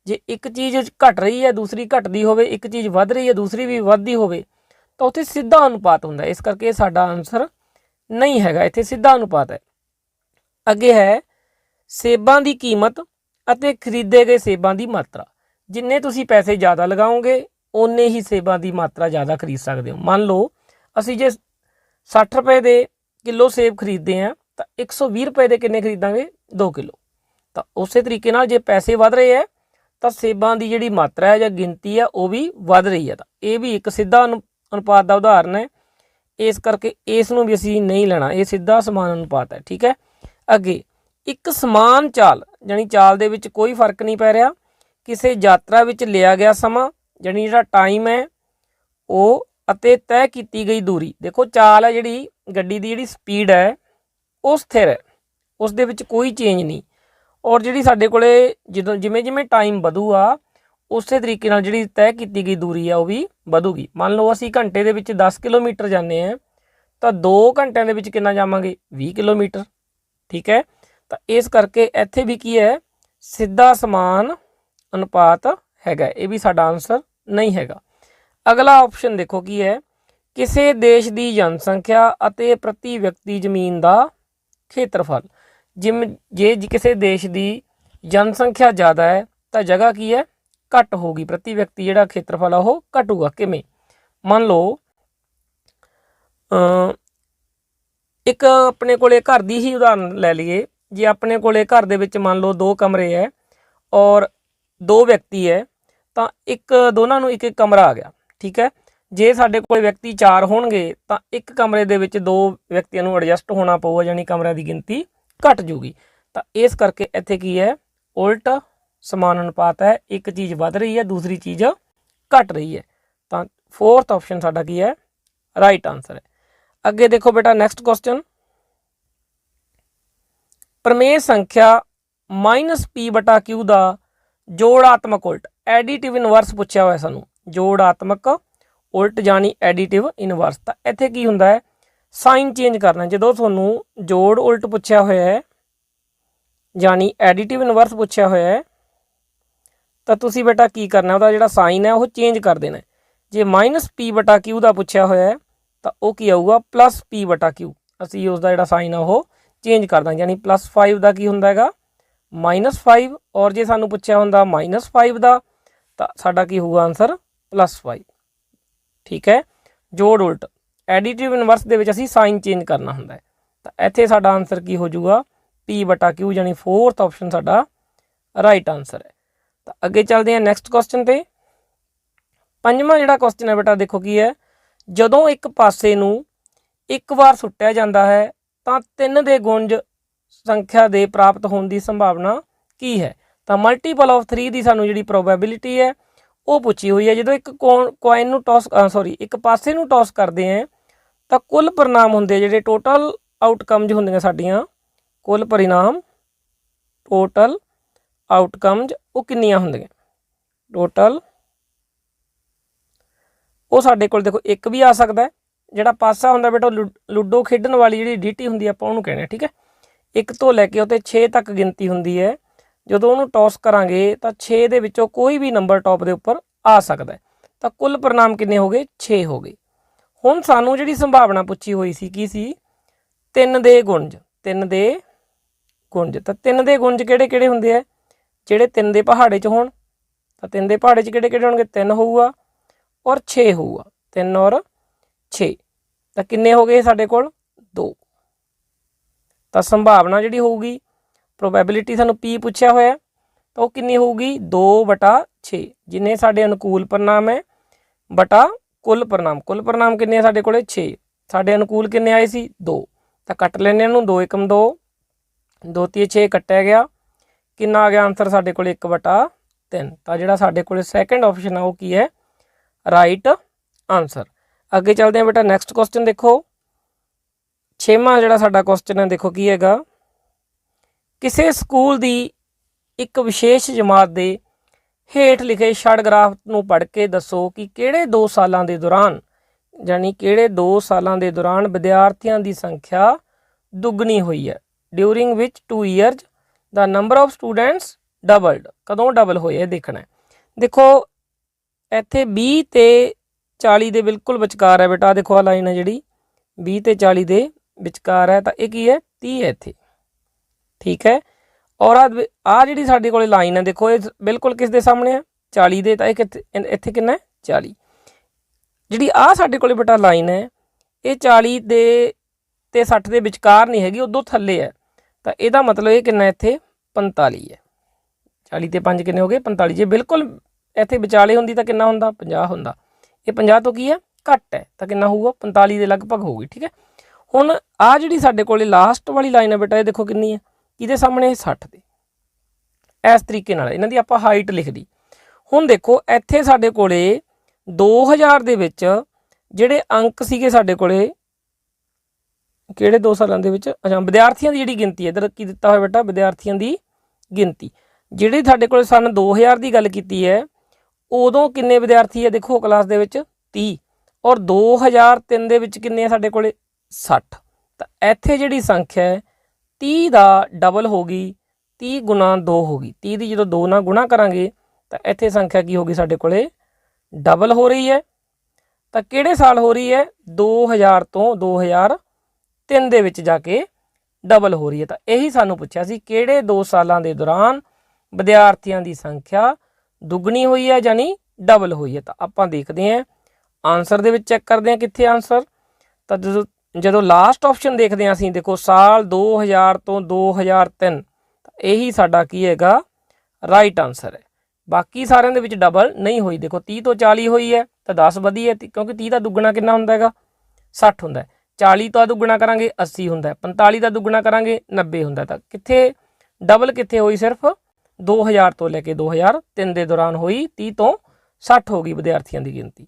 ਜੇ ਇੱਕ ਚੀਜ਼ ਘਟ ਰਹੀ ਹੈ ਦੂਸਰੀ ਘਟਦੀ ਹੋਵੇ, ਇੱਕ ਚੀਜ਼ ਵੱਧ ਰਹੀ ਹੈ ਦੂਸਰੀ ਵੀ ਵੱਧਦੀ ਹੋਵੇ, ਤਾਂ ਉੱਥੇ ਸਿੱਧਾ ਅਨੁਪਾਤ ਹੁੰਦਾ। ਇਸ ਕਰਕੇ ਸਾਡਾ ਆਨਸਰ ਨਹੀਂ ਹੈਗਾ, ਇੱਥੇ ਸਿੱਧਾ ਅਨੁਪਾਤ ਹੈ। ਅੱਗੇ ਹੈ ਸੇਬਾਂ ਦੀ ਕੀਮਤ ਅਤੇ ਖਰੀਦੇ ਗਏ ਸੇਬਾਂ ਦੀ ਮਾਤਰਾ। ਜਿੰਨੇ ਤੁਸੀਂ ਪੈਸੇ ਜ਼ਿਆਦਾ ਲਗਾਓਗੇ ਓਨੇ ਹੀ ਸੇਬਾਂ ਦੀ ਮਾਤਰਾ ਜ਼ਿਆਦਾ ਖਰੀਦ ਸਕਦੇ ਹੋ। ਮੰਨ ਲਓ ਅਸੀਂ ਜੇ 60 ਰੁਪਏ ਦੇ ਕਿਲੋ ਸੇਬ ਖਰੀਦਦੇ ਹਾਂ ਤਾਂ 120 ਰੁਪਏ ਦੇ ਕਿੰਨੇ ਖਰੀਦਾਂਗੇ, 2 ਕਿਲੋ। ਤਾਂ ਉਸੇ ਤਰੀਕੇ ਨਾਲ ਜੇ ਪੈਸੇ ਵੱਧ ਰਹੇ ਹੈ ਤਾਂ ਸੇਬਾਂ ਦੀ ਜਿਹੜੀ ਮਾਤਰਾ ਹੈ ਜਾਂ ਗਿਣਤੀ ਹੈ ਉਹ ਵੀ ਵੱਧ ਰਹੀ ਹੈ। ਤਾਂ ਇਹ ਵੀ ਇੱਕ ਸਿੱਧਾ ਅਨੁਪਾਤ ਦਾ ਉਦਾਹਰਨ ਹੈ। ਇਸ ਕਰਕੇ ਇਸ ਨੂੰ ਵੀ ਅਸੀਂ ਨਹੀਂ ਲੈਣਾ, ਇਹ ਸਿੱਧਾ ਸਮਾਨ ਅਨੁਪਾਤ ਹੈ। ਠੀਕ ਹੈ। ਅੱਗੇ ਇੱਕ ਸਮਾਨ ਚਾਲ, ਜਾਣੀ ਚਾਲ ਦੇ ਵਿੱਚ ਕੋਈ ਫਰਕ ਨਹੀਂ ਪੈ ਰਿਹਾ, ਕਿਸੇ ਯਾਤਰਾ ਵਿੱਚ ਲਿਆ ਗਿਆ ਸਮਾਂ ਜਾਣੀ ਜਿਹੜਾ ਟਾਈਮ ਹੈ ਉਹ, ਅਤੇ ਤੈਅ ਕੀਤੀ ਗਈ ਦੂਰੀ। ਦੇਖੋ ਚਾਲ ਹੈ ਜਿਹੜੀ ਗੱਡੀ ਦੀ, ਜਿਹੜੀ ਸਪੀਡ ਹੈ ਉਹ ਸਥਿਰ ਹੈ, ਉਸ ਦੇ ਵਿੱਚ ਕੋਈ ਚੇਂਜ ਨਹੀਂ। ਔਰ ਜਿਹੜੀ ਸਾਡੇ ਕੋਲੇ ਜਦੋਂ ਜਿਵੇਂ ਜਿਵੇਂ ਟਾਈਮ ਵਧੂਗਾ ਉਸੇ ਤਰੀਕੇ ਨਾਲ ਜਿਹੜੀ ਤੈਅ ਕੀਤੀ ਗਈ ਦੂਰੀ ਆ ਉਹ ਵੀ ਵਧੂਗੀ। ਮੰਨ ਲਓ ਅਸੀਂ ਘੰਟੇ ਦੇ ਵਿੱਚ 10 ਕਿਲੋਮੀਟਰ ਜਾਂਦੇ ਹਾਂ ਤਾਂ 2 ਘੰਟਿਆਂ ਦੇ ਵਿੱਚ ਕਿੰਨਾ ਜਾਵਾਂਗੇ, 20 ਕਿਲੋਮੀਟਰ। ਠੀਕ ਹੈ। ਤਾਂ ਇਸ ਕਰਕੇ ਇੱਥੇ ਵੀ ਕੀ ਹੈ, ਸਿੱਧਾ ਸਮਾਨ ਅਨੁਪਾਤ ਹੈਗਾ, ਇਹ ਵੀ ਸਾਡਾ ਆਨਸਰ ਨਹੀਂ ਹੈਗਾ। ਅਗਲਾ ਆਪਸ਼ਨ ਦੇਖੋ ਕੀ ਹੈ, ਕਿਸੇ ਦੇਸ਼ ਦੀ ਜਨਸੰਖਿਆ ਅਤੇ ਪ੍ਰਤੀ ਵਿਅਕਤੀ ਜ਼ਮੀਨ ਦਾ ਖੇਤਰਫਲ। ਜੇ ਕਿਸੇ ਦੇਸ਼ ਦੀ ਜਨਸੰਖਿਆ ਜ਼ਿਆਦਾ ਹੈ ਤਾਂ ਜਗ੍ਹਾ ਕੀ ਹੈ, ਘੱਟ ਹੋਊਗੀ, ਪ੍ਰਤੀ ਵਿਅਕਤੀ ਜਿਹੜਾ ਖੇਤਰਫਲ ਆ ਉਹ ਘਟੂਗਾ। ਕਿਵੇਂ, ਮੰਨ ਲਓ ਇੱਕ ਆਪਣੇ ਕੋਲੇ ਘਰ ਦੀ ਹੀ ਉਦਾਹਰਨ ਲੈ ਲਈਏ। ਜੇ ਆਪਣੇ ਕੋਲੇ ਘਰ ਦੇ ਵਿੱਚ ਮੰਨ ਲਓ 2 ਕਮਰੇ ਹੈ ਔਰ 2 ਵਿਅਕਤੀ ਹੈ ਤਾਂ ਦੋਨਾਂ ਨੂੰ ਇੱਕ ਕਮਰਾ ਆ ਗਿਆ। ਠੀਕ ਹੈ। ਜੇ ਸਾਡੇ ਕੋਲ ਵਿਅਕਤੀ 4 ਹੋਣਗੇ ਤਾਂ ਇੱਕ ਕਮਰੇ ਦੇ ਵਿੱਚ 2 ਵਿਅਕਤੀਆਂ ਨੂੰ ਐਡਜਸਟ ਹੋਣਾ ਪਊਗਾ, ਯਾਨੀ ਕਮਰਿਆਂ ਦੀ ਗਿਣਤੀ ਘਟ ਜੂਗੀ। ਤਾਂ ਇਸ ਕਰਕੇ ਇੱਥੇ ਕੀ ਹੈ, ਉਲਟ ਸਮਾਨ ਅਨੁਪਾਤ ਹੈ, ਇੱਕ ਚੀਜ਼ ਵੱਧ ਰਹੀ ਹੈ ਦੂਸਰੀ ਚੀਜ਼ ਘਟ ਰਹੀ ਹੈ। ਤਾਂ 4th ਆਪਸ਼ਨ ਸਾਡਾ ਕੀ ਹੈ, ਰਾਈਟ ਆਨਸਰ ਹੈ। ਅੱਗੇ ਦੇਖੋ ਬੇਟਾ ਨੈਕਸਟ ਕੁਐਸਚਨ, ਪ੍ਰਮੇय ਸੰਖਿਆ -p/q ਦਾ ਜੋੜਾਤਮਕ ਉਲਟ, ਐਡੀਟਿਵ ਇਨਵਰਸ ਪੁੱਛਿਆ ਹੋਇਆ ਸਾਨੂੰ। ਜੋੜਾਤਮਕ ਉਲਟ ਜਾਣੀ ਐਡੀਟਿਵ ਇਨਵਰਸ। ਤਾਂ ਇੱਥੇ ਕੀ ਹੁੰਦਾ ਹੈ, ਸਾਈਨ ਚੇਂਜ ਕਰਨਾ। ਜਦੋਂ ਤੁਹਾਨੂੰ ਜੋੜ ਉਲਟ ਪੁੱਛਿਆ ਹੋਇਆ ਹੈ ਜਾਣੀ ਐਡੀਟਿਵ ਇਨਵਰਸ ਪੁੱਛਿਆ ਹੋਇਆ ਹੈ ਤਾਂ ਤੁਸੀਂ ਬੇਟਾ ਕੀ ਕਰਨਾ, ਉਹਦਾ ਜਿਹੜਾ ਸਾਈਨ ਹੈ ਉਹ ਚੇਂਜ ਕਰ ਦੇਣਾ। ਜੇ -p/q ਦਾ ਪੁੱਛਿਆ ਹੋਇਆ ਹੈ ਤਾਂ ਉਹ ਕੀ ਆਊਗਾ, +p/q। ਅਸੀਂ ਉਸ ਦਾ ਜਿਹੜਾ ਸਾਈਨ ਆ ਉਹ ਚੇਂਜ ਕਰ ਦਾਂਗੇ, ਯਾਨੀ +5 ਦਾ ਕੀ ਹੁੰਦਾ ਹੈਗਾ, -5। ਔਰ ਜੇ ਸਾਨੂੰ ਪੁੱਛਿਆ ਹੁੰਦਾ -5 ਦਾ ਤਾਂ ਸਾਡਾ ਕੀ ਹੋਊਗਾ ਆਨਸਰ, +5। ਠੀਕ ਹੈ। ਜੋੜ ਉਲਟ ਐਡੀਟਿਵ ਇਨਵਰਸ ਦੇ ਵਿੱਚ ਅਸੀਂ ਸਾਈਨ ਚੇਂਜ ਕਰਨਾ ਹੁੰਦਾ ਹੈ। ਤਾਂ ਇੱਥੇ ਸਾਡਾ ਆਨਸਰ ਕੀ ਹੋ ਜਾਊਗਾ, p/q, ਯਾਨੀ 4th ਆਪਸ਼ਨ ਸਾਡਾ ਰਾਈਟ ਆਨਸਰ ਹੈ। ਤਾਂ ਅੱਗੇ ਚੱਲਦੇ ਹਾਂ ਨੈਕਸਟ ਕੁਐਸਚਨ ਤੇ। 5ਵਾਂ ਜਿਹੜਾ ਕੁਐਸਚਨ ਹੈ ਬੇਟਾ ਦੇਖੋ ਕੀ ਹੈ, ਜਦੋਂ ਇੱਕ ਪਾਸੇ ਨੂੰ ਇੱਕ ਵਾਰ ਸੁੱਟਿਆ ਜਾਂਦਾ ਹੈ ਤਾਂ 3 ਦੇ ਗੁਣਜ ਸੰਖਿਆ ਦੇ ਪ੍ਰਾਪਤ ਹੋਣ ਦੀ ਸੰਭਾਵਨਾ ਕੀ ਹੈ। ਤਾਂ ਮਲਟੀਪਲ ਆਫ 3 ਦੀ ਸਾਨੂੰ ਜਿਹੜੀ ਪ੍ਰੋਬੈਬਿਲਿਟੀ ਹੈ ਉਹ ਪੁੱਛੀ ਹੋਈ ਹੈ। ਜਦੋਂ ਇੱਕ ਕੋਇਨ ਨੂੰ ਇੱਕ ਪਾਸੇ ਨੂੰ ਟੌਸ ਕਰਦੇ ਹੈ ਤਾਂ ਕੁੱਲ ਪਰਿਣਾਮ ਹੁੰਦੇ ਜਿਹੜੇ ਟੋਟਲ ਆਊਟਕਮਜ ਹੁੰਦੀਆਂ ਸਾਡੀਆਂ, ਕੁੱਲ ਪਰਿਣਾਮ ਟੋਟਲ ਆਊਟਕਮਜ ਉਹ ਕਿੰਨੀਆਂ ਹੁੰਦੀਆਂ, ਟੋਟਲ ਉਹ ਸਾਡੇ ਕੋਲ ਦੇਖੋ ਇੱਕ ਵੀ ਆ ਸਕਦਾ। ਜਿਹੜਾ ਪਾਸਾ ਹੁੰਦਾ ਬੇਟਾ ਲੂਡੋ ਖੇਡਣ ਵਾਲੀ ਜਿਹੜੀ ਡੀਟੀ ਹੁੰਦੀ ਆਪਾਂ ਉਹਨੂੰ ਕਹਿੰਦੇ। ਠੀਕ ਹੈ। 1 ਤੋਂ ਲੈ ਕੇ ਉੱਤੇ 6 ਤੱਕ ਗਿਣਤੀ ਹੁੰਦੀ ਹੈ। ਜਦੋਂ ਉਹਨੂੰ ਟੌਸ ਕਰਾਂਗੇ ਤਾਂ 6 ਦੇ ਵਿੱਚੋਂ ਕੋਈ ਵੀ ਨੰਬਰ ਟੌਪ ਦੇ ਉੱਪਰ ਆ ਸਕਦਾ। ਤਾਂ ਕੁੱਲ ਪਰਿਣਾਮ ਕਿੰਨੇ ਹੋ ਗਏ, 6 ਹੋ ਗਏ। ਹੁਣ ਸਾਨੂੰ ਜਿਹੜੀ ਸੰਭਾਵਨਾ ਪੁੱਛੀ ਹੋਈ ਸੀ ਕੀ ਸੀ, 3 ਦੇ ਗੁਣਜ। 3 ਦੇ ਗੁਣਜ, ਤਾਂ 3 ਦੇ ਗੁਣਜ ਕਿਹੜੇ ਕਿਹੜੇ ਹੁੰਦੇ ਆ, ਜਿਹੜੇ 3 ਦੇ ਪਹਾੜੇ 'ਚ ਹੋਣ। ਤਾਂ 3 ਦੇ ਪਹਾੜੇ 'ਚ ਕਿਹੜੇ ਕਿਹੜੇ ਹੋਣਗੇ, 3 ਹੋਊਗਾ ਔਰ 6 ਹੋਊਗਾ, 3 ਔਰ 6। ਤਾਂ ਕਿੰਨੇ ਹੋ ਗਏ ਸਾਡੇ ਕੋਲ, 2। ਤਾਂ ਸੰਭਾਵਨਾ ਜਿਹੜੀ ਹੋਊਗੀ, ਪ੍ਰੋਬੈਬਿਲਿਟੀ ਸਾਨੂੰ p ਪੁੱਛਿਆ ਹੋਇਆ ਤਾਂ ਉਹ ਕਿੰਨੀ ਹੋਊਗੀ, 2/6। ਜਿੰਨੇ ਸਾਡੇ ਅਨੁਕੂਲ ਪਰਿਣਾਮ ਹੈ ਬਟਾ ਕੁੱਲ ਪਰਿਣਾਮ। ਕੁੱਲ ਪਰਿਣਾਮ ਕਿੰਨੇ ਆ ਸਾਡੇ ਕੋਲੇ, 6। ਸਾਡੇ ਅਨੁਕੂਲ ਕਿੰਨੇ ਆਏ ਸੀ, 2। ਤਾਂ ਕੱਟ ਲੈਂਦੇ ਇਹਨੂੰ 2 ਏਕਮ 2 2 ਤੀਏ 6 ਕੱਟਿਆ ਗਿਆ। ਕਿੰਨਾ ਆ ਗਿਆ ਆਨਸਰ ਸਾਡੇ ਕੋਲ 1/3। ਤਾਂ ਜਿਹੜਾ ਸਾਡੇ ਕੋਲ ਸੈਕੰਡ ਆਪਸ਼ਨ ਆ ਉਹ ਕੀ ਹੈ, ਰਾਈਟ ਆਨਸਰ। ਅੱਗੇ ਚੱਲਦੇ ਹਾਂ ਬੇਟਾ ਨੈਕਸਟ ਕੁਐਸਚਨ ਦੇਖੋ। 6ਵਾਂ ਜਿਹੜਾ ਸਾਡਾ ਕੁਐਸਚਨ ਹੈ ਦੇਖੋ ਕੀ ਹੈਗਾ, ਕਿਸੇ ਸਕੂਲ ਦੀ ਇੱਕ ਵਿਸ਼ੇਸ਼ ਜਮਾਤ ਦੇ ਹੇਠ ਲਿਖੇ ਛੜ ਗ੍ਰਾਫ ਨੂੰ ਪੜ੍ਹ ਕੇ ਦੱਸੋ ਕਿ ਕਿਹੜੇ 2 ਸਾਲਾਂ ਦੇ ਦੌਰਾਨ ਯਾਨੀ ਕਿਹੜੇ 2 ਸਾਲਾਂ ਦੇ ਦੌਰਾਨ ਵਿਦਿਆਰਥੀਆਂ ਦੀ ਸੰਖਿਆ ਦੁੱਗਣੀ ਹੋਈ ਹੈ। During which 2 years the number of students doubled. ਕਦੋਂ ਡਬਲ ਹੋਏ ਇਹ ਦੇਖਣਾ। ਦੇਖੋ ਇੱਥੇ 20 ਤੇ 40 ਦੇ ਬਿਲਕੁਲ ਵਿਚਕਾਰ ਹੈ ਬੇਟਾ, ਦੇਖੋ ਆ ਲਾਈਨ ਹੈ ਜਿਹੜੀ 20 ਤੇ 40 ਦੇ ਵਿਚਕਾਰ ਹੈ, ਤਾਂ ਇਹ ਕੀ ਹੈ 30 ਹੈ ਇੱਥੇ, ਠੀਕ ਹੈ। ਔਰ ਆ ਜਿਹੜੀ ਸਾਡੇ ਕੋਲ ਲਾਈਨ ਹੈ ਦੇਖੋ ਇਹ ਬਿਲਕੁਲ ਕਿਸ ਦੇ ਸਾਹਮਣੇ ਹੈ 40 ਦੇ, ਤਾਂ ਇਹ ਇੱਥੇ ਕਿੰਨਾ ਹੈ 40। ਜਿਹੜੀ ਆ ਸਾਡੇ ਕੋਲ ਬੇਟਾ ਲਾਈਨ ਹੈ ਇਹ 40 ਦੇ ਤੇ 60 ਦੇ ਵਿਚਕਾਰ ਨਹੀਂ ਹੈਗੀ, ਉਦੋਂ ਥੱਲੇ ਹੈ, ਤਾਂ ਇਹਦਾ ਮਤਲਬ ਇਹ ਕਿੰਨਾ ਇੱਥੇ 45 ਹੈ। 40 ਤੇ 5 ਕਿੰਨੇ ਹੋ ਗਏ 45। ਜੇ ਬਿਲਕੁਲ ਇੱਥੇ ਵਿਚਾਲੇ ਹੁੰਦੀ ਤਾਂ ਕਿੰਨਾ ਹੁੰਦਾ 50 ਹੁੰਦਾ, ਇਹ 50 ਤੋਂ ਕੀ ਹੈ ਘੱਟ ਹੈ, ਤਾਂ ਕਿੰਨਾ ਹੋਊਗਾ 45 ਦੇ ਲਗਭਗ ਹੋਊਗੀ, ਠੀਕ ਹੈ। ਹੁਣ ਆ ਜਿਹੜੀ ਸਾਡੇ ਕੋਲ ਲਾਸਟ ਵਾਲੀ ਲਾਈਨ ਹੈ ਬੇਟਾ ਇਹ ਦੇਖੋ ਕਿੰਨੀ ਹੈ, ਕਿਹਦੇ ਸਾਹਮਣੇ 60 ਦੇ। ਇਸ ਤਰੀਕੇ ਨਾਲ ਇਹਨਾਂ ਦੀ ਆਪਾਂ ਹਾਈਟ ਲਿਖਦੀ। ਹੁਣ ਦੇਖੋ ਇੱਥੇ ਸਾਡੇ ਕੋਲੇ 2000 ਦੇ ਵਿੱਚ ਜਿਹੜੇ ਅੰਕ ਸੀਗੇ ਸਾਡੇ ਕੋਲੇ ਕਿਹੜੇ 2 ਸਾਲਾਂ ਦੇ ਵਿੱਚ, ਅੱਛਾ ਵਿਦਿਆਰਥੀਆਂ ਦੀ ਜਿਹੜੀ ਗਿਣਤੀ ਇੱਧਰ ਕੀ ਦਿੱਤਾ ਹੋਇਆ ਬੇਟਾ, ਵਿਦਿਆਰਥੀਆਂ ਦੀ ਗਿਣਤੀ ਜਿਹੜੀ ਸਾਡੇ ਕੋਲ ਸਨ 2000 ਦੀ ਗੱਲ ਕੀਤੀ ਹੈ ਉਦੋਂ ਕਿੰਨੇ ਵਿਦਿਆਰਥੀ ਹੈ ਦੇਖੋ ਕਲਾਸ ਦੇ ਵਿੱਚ 30, ਔਰ 2003 ਦੇ ਵਿੱਚ ਕਿੰਨੇ ਆ ਸਾਡੇ ਕੋਲੇ 60। ਤਾਂ ਇੱਥੇ ਜਿਹੜੀ ਸੰਖਿਆ ਹੈ 30 ਦਾ ਡਬਲ ਹੋ ਗਈ, 30 ਗੁਣਾ 2 ਹੋ ਗਈ। 30 ਦੀ ਜਦੋਂ 2 ਨਾਲ ਗੁਣਾ ਕਰਾਂਗੇ ਤਾਂ ਇੱਥੇ ਸੰਖਿਆ ਕੀ ਹੋ ਗਈ ਸਾਡੇ ਕੋਲੇ ਡਬਲ ਹੋ ਰਹੀ ਹੈ। ਤਾਂ ਕਿਹੜੇ ਸਾਲ ਹੋ ਰਹੀ ਹੈ 2000 ਤੋਂ 2003 ਦੇ ਵਿੱਚ ਜਾ ਕੇ ਡਬਲ ਹੋ ਰਹੀ ਹੈ। ਤਾਂ ਇਹੀ ਸਾਨੂੰ ਪੁੱਛਿਆ ਸੀ ਕਿਹੜੇ 2 ਸਾਲਾਂ ਦੇ ਦੌਰਾਨ ਵਿਦਿਆਰਥੀਆਂ ਦੀ ਸੰਖਿਆ ਦੁੱਗਣੀ ਹੋਈ ਹੈ ਯਾਨੀ ਡਬਲ ਹੋਈ ਹੈ। ਤਾਂ ਆਪਾਂ ਦੇਖਦੇ ਹਾਂ ਆਨਸਰ ਦੇ ਵਿੱਚ ਚੈੱਕ ਕਰਦੇ ਹਾਂ ਕਿੱਥੇ ਆਨਸਰ। ਤਾਂ ਜਦੋਂ ਲਾਸਟ ਆਪਸ਼ਨ ਦੇਖਦੇ ਹਾਂ ਅਸੀਂ ਦੇਖੋ ਸਾਲ 2000 ਤੋਂ 2003, ਤਾਂ ਇਹੀ ਸਾਡਾ ਕੀ ਹੈਗਾ ਰਾਈਟ ਆਨਸਰ ਹੈ। ਬਾਕੀ ਸਾਰਿਆਂ ਦੇ ਵਿੱਚ ਡਬਲ ਨਹੀਂ ਹੋਈ। ਦੇਖੋ 30 ਤੋਂ 40 ਹੋਈ ਹੈ ਤਾਂ 10 ਵਧੀ ਹੈ, ਕਿਉਂਕਿ 30 ਦਾ ਦੁੱਗਣਾ ਕਿੰਨਾ ਹੁੰਦਾ ਹੈਗਾ 60 ਹੁੰਦਾ ਹੈ। 40 ਦਾ ਦੁੱਗਣਾ ਕਰਾਂਗੇ 80 ਹੁੰਦਾ ਹੈ, 45 ਦਾ ਦੁੱਗਣਾ ਕਰਾਂਗੇ 90 ਹੁੰਦਾ। ਤਾਂ ਕਿੱਥੇ ਡਬਲ ਕਿੱਥੇ ਹੋਈ, ਸਿਰਫ 2000 ਤੋਂ ਲੈ ਕੇ 2003 ਦੇ ਦੌਰਾਨ ਹੋਈ, 30 ਤੋਂ 60 ਹੋ ਗਈ ਵਿਦਿਆਰਥੀਆਂ ਦੀ ਗਿਣਤੀ।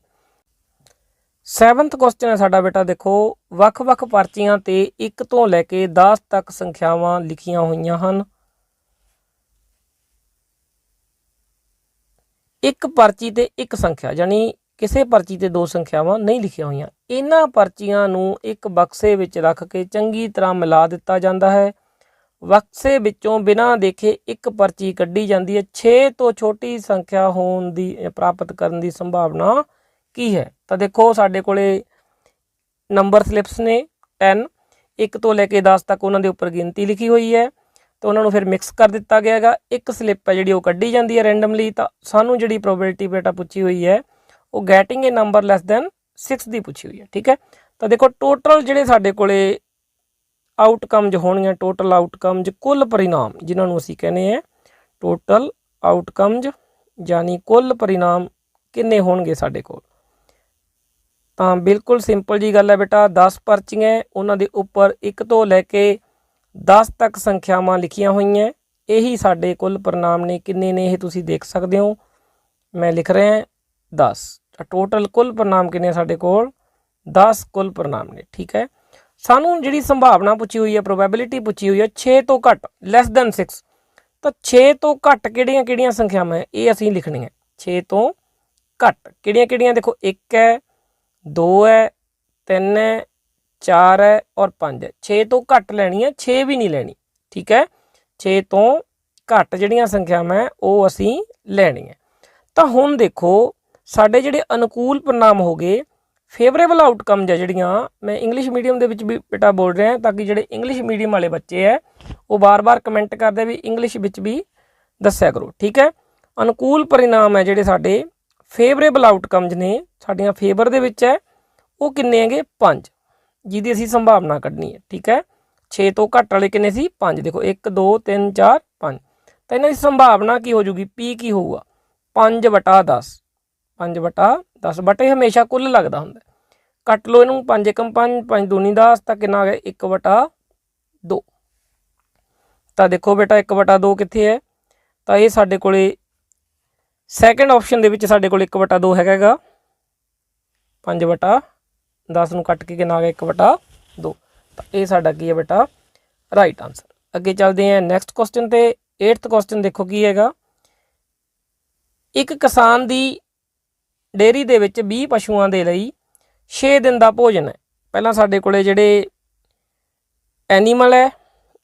7th ਕੁਐਸਚਨ ਹੈ ਸਾਡਾ ਬੇਟਾ ਦੇਖੋ, ਵੱਖ-ਵੱਖ ਪਰਚੀਆਂ ਤੇ 1 ਤੋਂ ਲੈ ਕੇ 10 ਤੱਕ ਸੰਖਿਆਵਾਂ ਲਿਖੀਆਂ ਹੋਈਆਂ ਹਨ। ਇੱਕ ਪਰਚੀ ਤੇ ਇੱਕ ਸੰਖਿਆ ਯਾਨੀ ਕਿਸੇ ਪਰਚੀ ਤੇ 2 ਸੰਖਿਆਵਾਂ ਨਹੀਂ ਲਿਖੀਆਂ ਹੋਈਆਂ। ਇਹਨਾਂ ਪਰਚੀਆਂ ਨੂੰ ਇੱਕ ਬਕਸੇ ਵਿੱਚ ਰੱਖ ਕੇ ਚੰਗੀ ਤਰ੍ਹਾਂ ਮਿਲਾ ਦਿੱਤਾ ਜਾਂਦਾ ਹੈ। ਬਕਸੇ ਵਿੱਚੋਂ ਬਿਨਾਂ ਦੇਖੇ ਇੱਕ ਪਰਚੀ ਕੱਢੀ ਜਾਂਦੀ ਹੈ। 6 ਤੋਂ ਛੋਟੀ ਸੰਖਿਆ ਹੋਣ ਦੀ ਪ੍ਰਾਪਤ ਕਰਨ ਦੀ ਸੰਭਾਵਨਾ ਕੀ ਹੈ। ਤਾਂ ਦੇਖੋ ਸਾਡੇ ਕੋਲੇ ਨੰਬਰ ਸਲਿਪਸ ਨੇ 10, 1 ਤੋਂ ਲੈ ਕੇ 10 ਤੱਕ ਉਹਨਾਂ ਦੇ ਉੱਪਰ ਗਿਣਤੀ ਲਿਖੀ ਹੋਈ ਹੈ, ਤਾਂ ਉਹਨਾਂ ਨੂੰ ਫਿਰ ਮਿਕਸ ਕਰ ਦਿੱਤਾ ਗਿਆ ਹੈਗਾ। ਇੱਕ ਸਲਿੱਪ ਹੈ ਜਿਹੜੀ ਉਹ ਕੱਢੀ ਜਾਂਦੀ ਹੈ ਰੈਂਡਮਲੀ। ਤਾਂ ਸਾਨੂੰ ਜਿਹੜੀ ਪ੍ਰੋਬੇਬਿਲਿਟੀ ਬੇਟਾ ਪੁੱਛੀ ਹੋਈ ਹੈ ਉਹ ਗੈਟਿੰਗ ਏ ਨੰਬਰ ਲੈਸ ਦੈਨ 6 ਦੀ ਪੁੱਛੀ ਹੋਈ ਹੈ, ਠੀਕ ਹੈ। ਤਾਂ ਦੇਖੋ ਟੋਟਲ ਜਿਹੜੇ ਸਾਡੇ ਕੋਲੇ ਆਊਟਕਮਜ ਹੋਣਗੀਆਂ, ਟੋਟਲ ਆਊਟਕਮਜ ਕੁੱਲ ਪਰਿਣਾਮ ਜਿਨ੍ਹਾਂ ਨੂੰ ਅਸੀਂ ਕਹਿੰਦੇ ਹਾਂ ਟੋਟਲ ਆਊਟਕਮਜ ਯਾਨੀ ਕੁੱਲ ਪਰਿਣਾਮ ਕਿੰਨੇ ਹੋਣਗੇ ਸਾਡੇ ਕੋਲ। ਤਾਂ ਬਿਲਕੁਲ ਸਿੰਪਲ ਜੀ ਗੱਲ ਹੈ ਬੇਟਾ, 10 ਪਰਚੀਆਂ ਉਹਨਾਂ ਦੇ ਉੱਪਰ 1 ਤੋਂ ਲੈ ਕੇ 10 ਤੱਕ ਸੰਖਿਆਵਾਂ ਲਿਖੀਆਂ ਹੋਈਆਂ, ਇਹੀ ਸਾਡੇ ਕੁੱਲ ਪਰਿਣਾਮ ਨੇ। ਕਿੰਨੇ ਨੇ ਇਹ ਤੁਸੀਂ ਦੇਖ ਸਕਦੇ ਹੋ, ਮੈਂ ਲਿਖ ਰਿਹਾ 10। ਟੋਟਲ ਕੁੱਲ ਪਰਿਣਾਮ ਕਿੰਨੇ ਸਾਡੇ ਕੋਲ 10 ਕੁੱਲ ਪਰਿਣਾਮ ਨੇ, ਠੀਕ ਹੈ। ਸਾਨੂੰ ਜਿਹੜੀ ਸੰਭਾਵਨਾ ਪੁੱਛੀ ਹੋਈ ਹੈ, ਪ੍ਰੋਬੇਬਿਲਿਟੀ ਪੁੱਛੀ ਹੋਈ ਹੈ 6 ਤੋਂ ਘੱਟ ਲੈਸ ਦੈਨ 6। ਤਾਂ 6 ਤੋਂ ਘੱਟ ਕਿਹੜੀਆਂ ਕਿਹੜੀਆਂ ਸੰਖਿਆਵਾਂ ਹੈ ਇਹ ਅਸੀਂ ਲਿਖਣੀਆਂ। 6 ਤੋਂ ਘੱਟ ਕਿਹੜੀਆਂ ਕਿਹੜੀਆਂ ਦੇਖੋ 1 ਹੈ, 2 ਹੈ, 3 ਹੈ, 4 ਹੈ ਔਰ 5 ਹੈ। 6 ਤੋਂ ਘੱਟ ਲੈਣੀ ਹੈ, 6 ਵੀ ਨਹੀਂ ਲੈਣੀ, ਠੀਕ ਹੈ। 6 ਤੋਂ ਘੱਟ ਜਿਹੜੀਆਂ ਸੰਖਿਆਵਾਂ ਹੈ ਉਹ ਅਸੀਂ ਲੈਣੀ ਹੈ। ਤਾਂ ਹੁਣ ਦੇਖੋ ਸਾਡੇ ਜਿਹੜੇ ਅਨੁਕੂਲ ਪਰਿਣਾਮ ਹੋ ਗਏ, ਫੇਵਰੇਬਲ ਆਊਟਕਮਜ ਹੈ ਜਿਹੜੀਆਂ, ਮੈਂ ਇੰਗਲਿਸ਼ ਮੀਡੀਅਮ ਦੇ ਵਿੱਚ ਵੀ ਬੇਟਾ ਬੋਲ ਰਿਹਾ ਤਾਂ ਕਿ ਜਿਹੜੇ ਇੰਗਲਿਸ਼ ਮੀਡੀਅਮ ਵਾਲੇ ਬੱਚੇ ਹੈ ਉਹ ਬਾਰ-ਬਾਰ ਕਮੈਂਟ ਕਰਦੇ ਵੀ ਇੰਗਲਿਸ਼ ਵਿੱਚ ਵੀ ਦੱਸਿਆ ਕਰੋ, ਠੀਕ ਹੈ। ਅਨੁਕੂਲ ਪਰਿਣਾਮ ਹੈ ਜਿਹੜੇ ਸਾਡੇ ਫੇਵਰੇਬਲ ਆਊਟਕਮਜ ਨੇ ਸਾਡੀਆਂ ਫੇਵਰ ਦੇ ਵਿੱਚ ਹੈ, ਉਹ ਕਿੰਨੇ ਹੈਗੇ 5, ਜਿਹਦੀ ਅਸੀਂ ਸੰਭਾਵਨਾ ਕੱਢਣੀ ਹੈ, ਠੀਕ ਹੈ। 6 ਤੋਂ ਘੱਟ ਵਾਲੇ ਕਿੰਨੇ ਸੀ 5, ਦੇਖੋ 1 2 3 4 5। ਤਾਂ ਇਹਨਾਂ ਦੀ ਸੰਭਾਵਨਾ ਕੀ ਹੋ ਜੂਗੀ, P ਕੀ ਹੋਊਗਾ 5/10। 5/10 ਬਟ ਇਹ ਹਮੇਸ਼ਾ ਕੁੱਲ ਲੱਗਦਾ ਹੁੰਦਾ, ਕੱਟ ਲਓ ਇਹਨੂੰ, 5 × 5 5 दूनी 10 ਤਾਂ ਕਿੰਨਾ ਆ ਗਿਆ 1/2। ਤਾਂ ਦੇਖੋ ਬੇਟਾ 1/2 ਕਿੱਥੇ ਹੈ, ਤਾਂ ਇਹ ਸਾਡੇ ਕੋਲੇ ਸੈਕਿੰਡ ਆਪਸ਼ਨ ਦੇ ਵਿੱਚ ਸਾਡੇ ਕੋਲ 1/2 ਹੈਗਾ 5/10 ਨੂੰ ਕੱਟ ਕੇ ਕਿੰਨਾ ਆ ਗਿਆ 1/2। ਤਾਂ ਇਹ ਸਾਡਾ ਕੀ ਹੈ ਬੇਟਾ ਰਾਈਟ ਆਂਸਰ। ਅੱਗੇ ਚੱਲਦੇ ਹਾਂ ਨੈਕਸਟ ਕੁਐਸਚਨ ਤੇ। 8th ਕੁਐਸਚਨ ਦੇਖੋ ਕੀ ਹੈਗਾ। ਇੱਕ ਕਿਸਾਨ ਦੀ ਡੇਅਰੀ ਦੇ ਵਿੱਚ 20 ਪਸ਼ੂਆਂ ਦੇ ਲਈ 6 ਦਿਨ ਦਾ ਭੋਜਨ ਹੈ। ਪਹਿਲਾਂ ਸਾਡੇ ਕੋਲੇ ਜਿਹੜੇ ਐਨੀਮਲ ਹੈ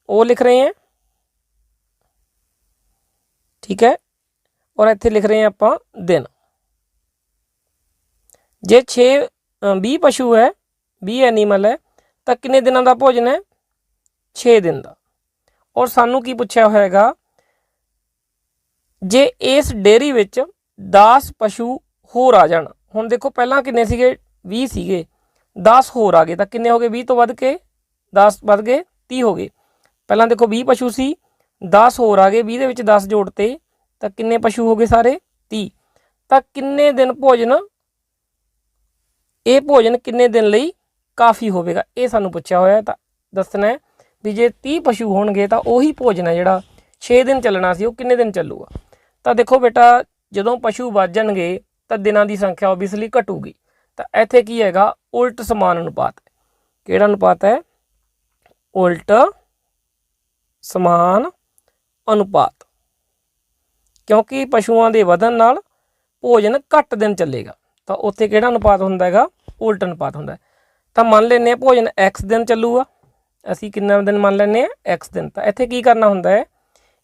ਉਹ ਲਿਖ ਰਹੇ हैं, ठीक है, और इत्थे लिख रहे हैं ਆਪਾਂ दिन। जे 20 पशु है 20 एनीमल है तो किन्ने दिनों का भोजन है 6 दिन का। और सानू की पूछा होएगा जे इस डेयरी विच 10 पशु होर आ जाण। हुण देखो पहला किन्ने सीगे 20 सीगे, 10 होर आ गए तो किन्ने हो गए 20 तो वध के 10 वध गए 30 हो गए। पहला देखो 20 पशु सी, 10 होर आ गए, 20 दे विच 10 जोड़ते तो किन्ने पशु हो गए सारे 30। तो किन्ने दिन भोजन, ये भोजन किन्ने दिन लई काफ़ी होवेगा, ये सानू पुछया होया। तो दसना है भी जे 30 पशु होणगे तो उही भोजन है जिहड़ा 6 दिन चलना सी, वो किन्ने दिन चलूगा। तो देखो बेटा जदों पशु वध जाणगे तो दिनां दी संख्या ओबीअसली घटूगी। तो इत्थे की हैगा उल्ट समान अनुपात है। किहड़ा अनुपात है? उल्ट समान अनुपात, क्योंकि पशुओं के वधन नाल भोजन घट दिन चलेगा। तो उत्थे किहड़ा अनुपात हुंदा हैगा? उल्ट अनुपात हुंदा है। तो मान लेने भोजन x दिन चलूगा, असीं कितना दिन मान लेने x दिन। तो इत्थे की करना हुंदा है,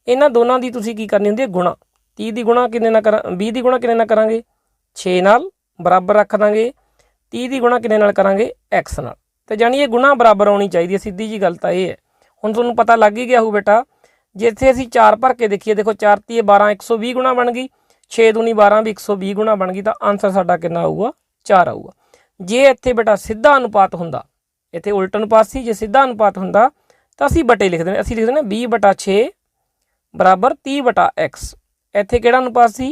इन्हां दोनों की तुसीं की करनी हुंदी है गुणा। 30 की गुणा किन्ने नाल करा, 20 की गुणा किन्ने नाल करांगे 6 नाल बराबर रख दांगे। 30 की गुणा किन्ने नाल करांगे x नाल। तो जानी ये गुणा बराबर आनी चाहिए, सीधी जी गल तो ये है। हुण तुहानूं पता लग ही गया हो बेटा, जे इत्थे असीं 4 भर के देखिए, देखो 4 × 12 120 गुणा बन गई, 6 दूनी 12 भी 120 गुणा बन गई। तो आंसर साडा कितना आऊगा 4 आऊगा। जे इत्थे बेटा सीधा अनुपात हुंदा, इत्थे उल्ट अनुपात सी, जे सीधा अनुपात हुंदा तो असीं बटे लिख देने, असीं लिख देने 20/6 बराबर 30/x। इत्थे किहड़ा अनुपात सी?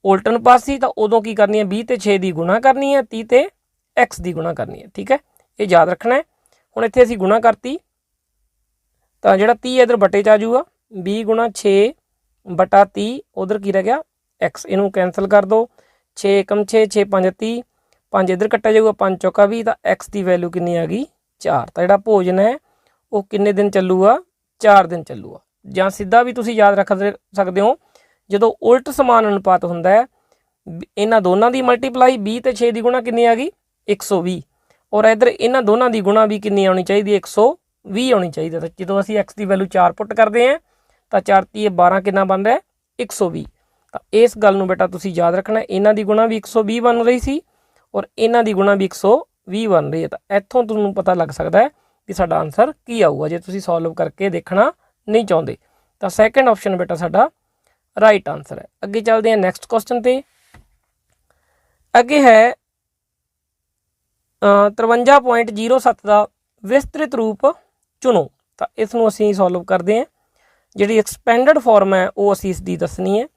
उल्ट अनुपात सी। तो उदों की करनी है 20 ते 6 की गुणा करनी है, 30 ते x की गुणा करनी है, ठीक है, ये याद रखना है। हुण इत्थे असीं गुणा करती तो जिहड़ा 30 इधर बटे च आ जाऊगा, 20 × 6/30 उधर की रह गया x, इनू कैंसल कर दो, 6 × 6 6 5 30, 5 इधर कट्टा जाऊगा, 5 चौका 20, तो x की वैल्यू कितनी आ गई 4। तो जिहड़ा भोजन है वो किन्ने दिन चलूगा 4 दिन चलूगा। जां सीधा भी तुसीं याद रख सकते हो, जदों उल्ट समान अनुपात हुंदा है इन्हां दोनों की मल्टीप्लाई 20 ते 6 की गुणा कितनी आ गई 120, और इधर इन्हां दोनों की गुणा भी कितनी आनी चाहिए 120 आनी चाहिए। तो जो असीं x की वैल्यू 4 पुट करते हैं तो 4 × 12 कितना बन रहा है 120। तो इस गल नूं बेटा तुसीं याद रखना, इन्हां दी गुणा भी 120 बन रही सी और इन्हां दी गुणा भी 120 बन रही है। तो इत्थों तुहानूं पता लग सकता है कि साडा आंसर की आऊगा, जे तुसीं सॉल्व करके देखना नहीं चाहते। तो सैकेंड ऑप्शन बेटा साडा राइट आंसर है। अगे चलते हैं नैक्सट क्वेश्चन ते। अगे है 53.07 का विस्तृत रूप चुनो। तो इसनूं असीं सॉल्व करते हैं, जिहड़ी एक्सपेंडेड फॉर्म है वो असीं इसदी दसनी है।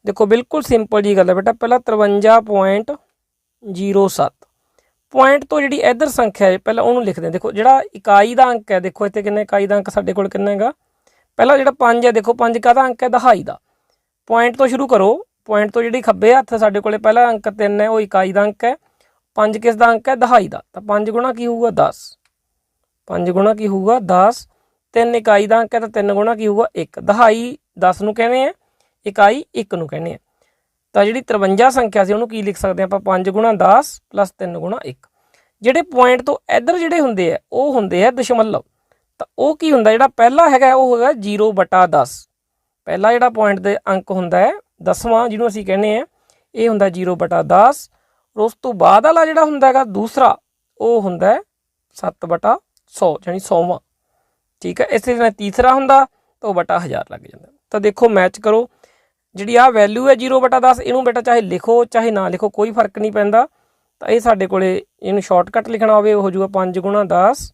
देखो बिल्कुल सिंपल जी गल है बेटा, पहला 53.07 पॉइंट तो जी इधर संख्या है पहले उन्होंने लिखते हैं। देखो जो इकाई का अंक है, देखो इतने किन्ने इकाई का अंक साढ़े कोल किन्ना हैगा, पहला जो 5 है, देखो 5 का अंक है दहाई का। पॉइंट तो शुरू करो, पॉइंट तो जी खब्बे हत्थ साढ़े कोल पहला अंक 3 है, वो इकाई का अंक है। 5 किस का अंक है दहाई का, तो 5 गुणा की होगा 10, 5 गुणा की होगा 10। 3 इकाई का अंक है तो 3 गुणा की होगा 1। दहाई 10 नूं कहने हैं, इकाई 1 नूं कहने हैं। तो जी 53 संख्या से उन्होंने की लिख सकते हैं आप 5 गुणा 10 + 3 गुणा 1। ਜਿਹੜੇ पॉइंट तो इधर ਜਿਹੜੇ ਹੁੰਦੇ ਆ ਉਹ ਹੁੰਦੇ ਆ ਦਸ਼ਮਲਵ। ਤਾਂ ਉਹ ਕੀ ਹੁੰਦਾ, ਜਿਹੜਾ ਪਹਿਲਾ ਹੈਗਾ ਉਹ ਹੈਗਾ 0/10। ਪਹਿਲਾ ਜਿਹੜਾ ਪੁਆਇੰਟ ਦੇ ਅੰਕ ਹੁੰਦਾ ਹੈ 10ਵਾਂ, ਜਿਹਨੂੰ ਅਸੀਂ ਕਹਿੰਦੇ ਆ ਇਹ ਹੁੰਦਾ 0/10। और उस तो बाद वाला ਜਿਹੜਾ ਹੁੰਦਾ ਹੈਗਾ दूसरा ਉਹ ਹੁੰਦਾ 7/100 यानी 100वां, ठीक है। इस तरह तीसरा ਹੁੰਦਾ तो 1000 लग जाता। तो देखो मैच करो, जी आ वैल्यू है 0/10, इनू बेटा चाहे लिखो चाहे ना लिखो कोई फर्क नहीं पैंदा। तो ये साढ़े को इन शॉर्टकट लिखना हो जाऊगा 5 गुणा 10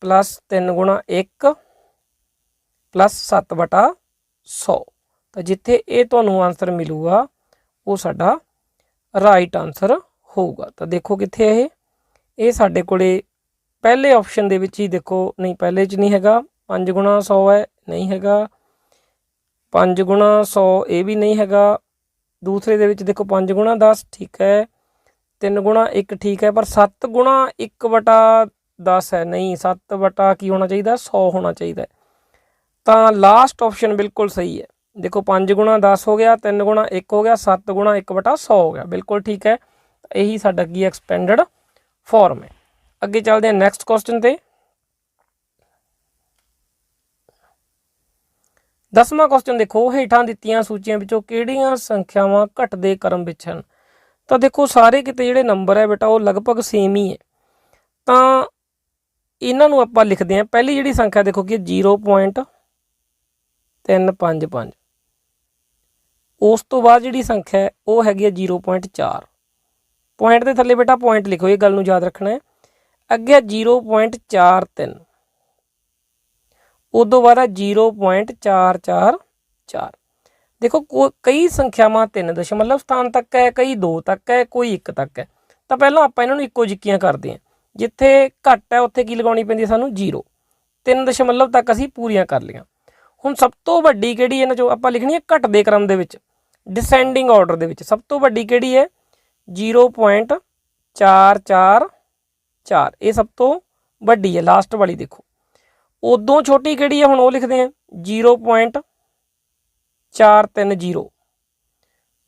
+ 3 गुणा 1 + 7/100। तो जिथे ये तुहानू आंसर मिलूगा वो साडा राइट आंसर होगा। तो देखो कित्थे है ਇਹ ਸਾਡੇ ਕੋਲੇ ਪਹਿਲੇ ਆਪਸ਼ਨ ਦੇ ਵਿੱਚ ਹੀ ਦੇਖੋ, ਨਹੀਂ ਪਹਿਲੇ 'ਚ ਨਹੀਂ ਹੈਗਾ। 5 ਗੁਣਾ 100 ਹੈ, ਨਹੀਂ ਹੈਗਾ। 5 ਗੁਣਾ 100 ਇਹ ਵੀ ਨਹੀਂ ਹੈਗਾ। ਦੂਸਰੇ ਦੇ ਵਿੱਚ ਦੇਖੋ 5 ਗੁਣਾ 10 ਠੀਕ ਹੈ, 3 ਗੁਣਾ 1 ਠੀਕ ਹੈ, ਪਰ 7 ਗੁਣਾ 1/10 ਹੈ, ਨਹੀਂ 7 ਬਟਾ ਕੀ ਹੋਣਾ ਚਾਹੀਦਾ 100 ਹੋਣਾ ਚਾਹੀਦਾ। ਤਾਂ ਲਾਸਟ ਆਪਸ਼ਨ ਬਿਲਕੁਲ ਸਹੀ ਹੈ। ਦੇਖੋ 5 ਗੁਣਾ 10 ਹੋ ਗਿਆ, 3 ਗੁਣਾ 1 ਹੋ ਗਿਆ, 7 ਗੁਣਾ 1/100 ਹੋ ਗਿਆ, ਬਿਲਕੁਲ ਠੀਕ ਹੈ। ਇਹੀ ਸਾਡਾ ਕੀ ਐਕਸਪੈਂਡਡ ਫਾਰਮ ਹੈ। ਅੱਗੇ ਚੱਲਦੇ ਹਾਂ ਨੈਕਸਟ ਕੁਐਸਚਨ ਤੇ। 10ਵਾਂ ਕੁਐਸਚਨ ਦੇਖੋ, ਹੇਠਾਂ ਦਿੱਤੀਆਂ ਸੂਚੀਆਂ ਵਿੱਚੋਂ ਕਿਹੜੀਆਂ ਸੰਖਿਆਵਾਂ ਘਟਦੇ ਕ੍ਰਮ ਵਿੱਚ ਹਨ। ਤਾਂ ਦੇਖੋ ਸਾਰੇ ਕਿਤੇ ਜਿਹੜੇ ਨੰਬਰ ਹੈ ਬੇਟਾ ਉਹ ਲਗਭਗ ਸੇਮ ਹੀ ਹੈ। ਤਾਂ ਇਹਨਾਂ ਨੂੰ ਆਪਾਂ ਲਿਖਦੇ ਹਾਂ। ਪਹਿਲੀ ਜਿਹੜੀ ਸੰਖਿਆ ਦੇਖੋ ਕਿ 0.355। ਉਸ ਤੋਂ ਬਾਅਦ ਜਿਹੜੀ ਸੰਖਿਆ ਹੈ ਉਹ ਹੈਗੀ ਹੈ 0.4। ਪੁਆਇੰਟ ਦੇ ਥੱਲੇ ਬੇਟਾ ਪੁਆਇੰਟ ਲਿਖੋ, ਇਹ ਗੱਲ ਨੂੰ ਯਾਦ ਰੱਖਣਾ ਹੈ। ਅੱਗੇ 0.43, ਉਦੋਂ ਬਾਅਦ 0.444। ਦੇਖੋ ਕਈ ਸੰਖਿਆਵਾਂ 3 ਦਸ਼ਮਲਵ ਸਥਾਨ ਤੱਕ ਹੈ, ਕਈ 2 ਤੱਕ ਹੈ, ਕੋਈ 1 ਤੱਕ ਹੈ। ਤਾਂ ਪਹਿਲਾਂ ਆਪਾਂ ਇਹਨਾਂ ਨੂੰ ਇੱਕੋ ਜਿੱਕੀਆਂ ਕਰਦੇ ਹਾਂ। ਜਿੱਥੇ ਘੱਟ ਹੈ ਉੱਥੇ ਕੀ ਲਗਾਉਣੀ ਪੈਂਦੀ ਹੈ ਸਾਨੂੰ 0। 3 ਦਸ਼ਮਲਵ ਤੱਕ ਅਸੀਂ ਪੂਰੀਆਂ ਕਰ ਲਈਆਂ। ਹੁਣ ਸਭ ਤੋਂ ਵੱਡੀ ਕਿਹੜੀ ਇਹਨਾਂ 'ਚੋਂ ਆਪਾਂ ਲਿਖਣੀ ਹੈ ਘਟਦੇ ਕ੍ਰਮ ਦੇ ਵਿੱਚ, ਡਿਸੈਂਡਿੰਗ ਆਰਡਰ ਦੇ ਵਿੱਚ ਸਭ ਤੋਂ ਵੱਡੀ ਕਿਹੜੀ ਹੈ 0.444। ਇਹ ਸਭ ਤੋਂ ਵੱਡੀ ਹੈ, ਲਾਸਟ ਵਾਲੀ ਦੇਖੋ। ਉਦੋਂ ਛੋਟੀ ਕਿਹੜੀ ਹੈ ਹੁਣ ਉਹ ਲਿਖਦੇ ਹਾਂ 0.430।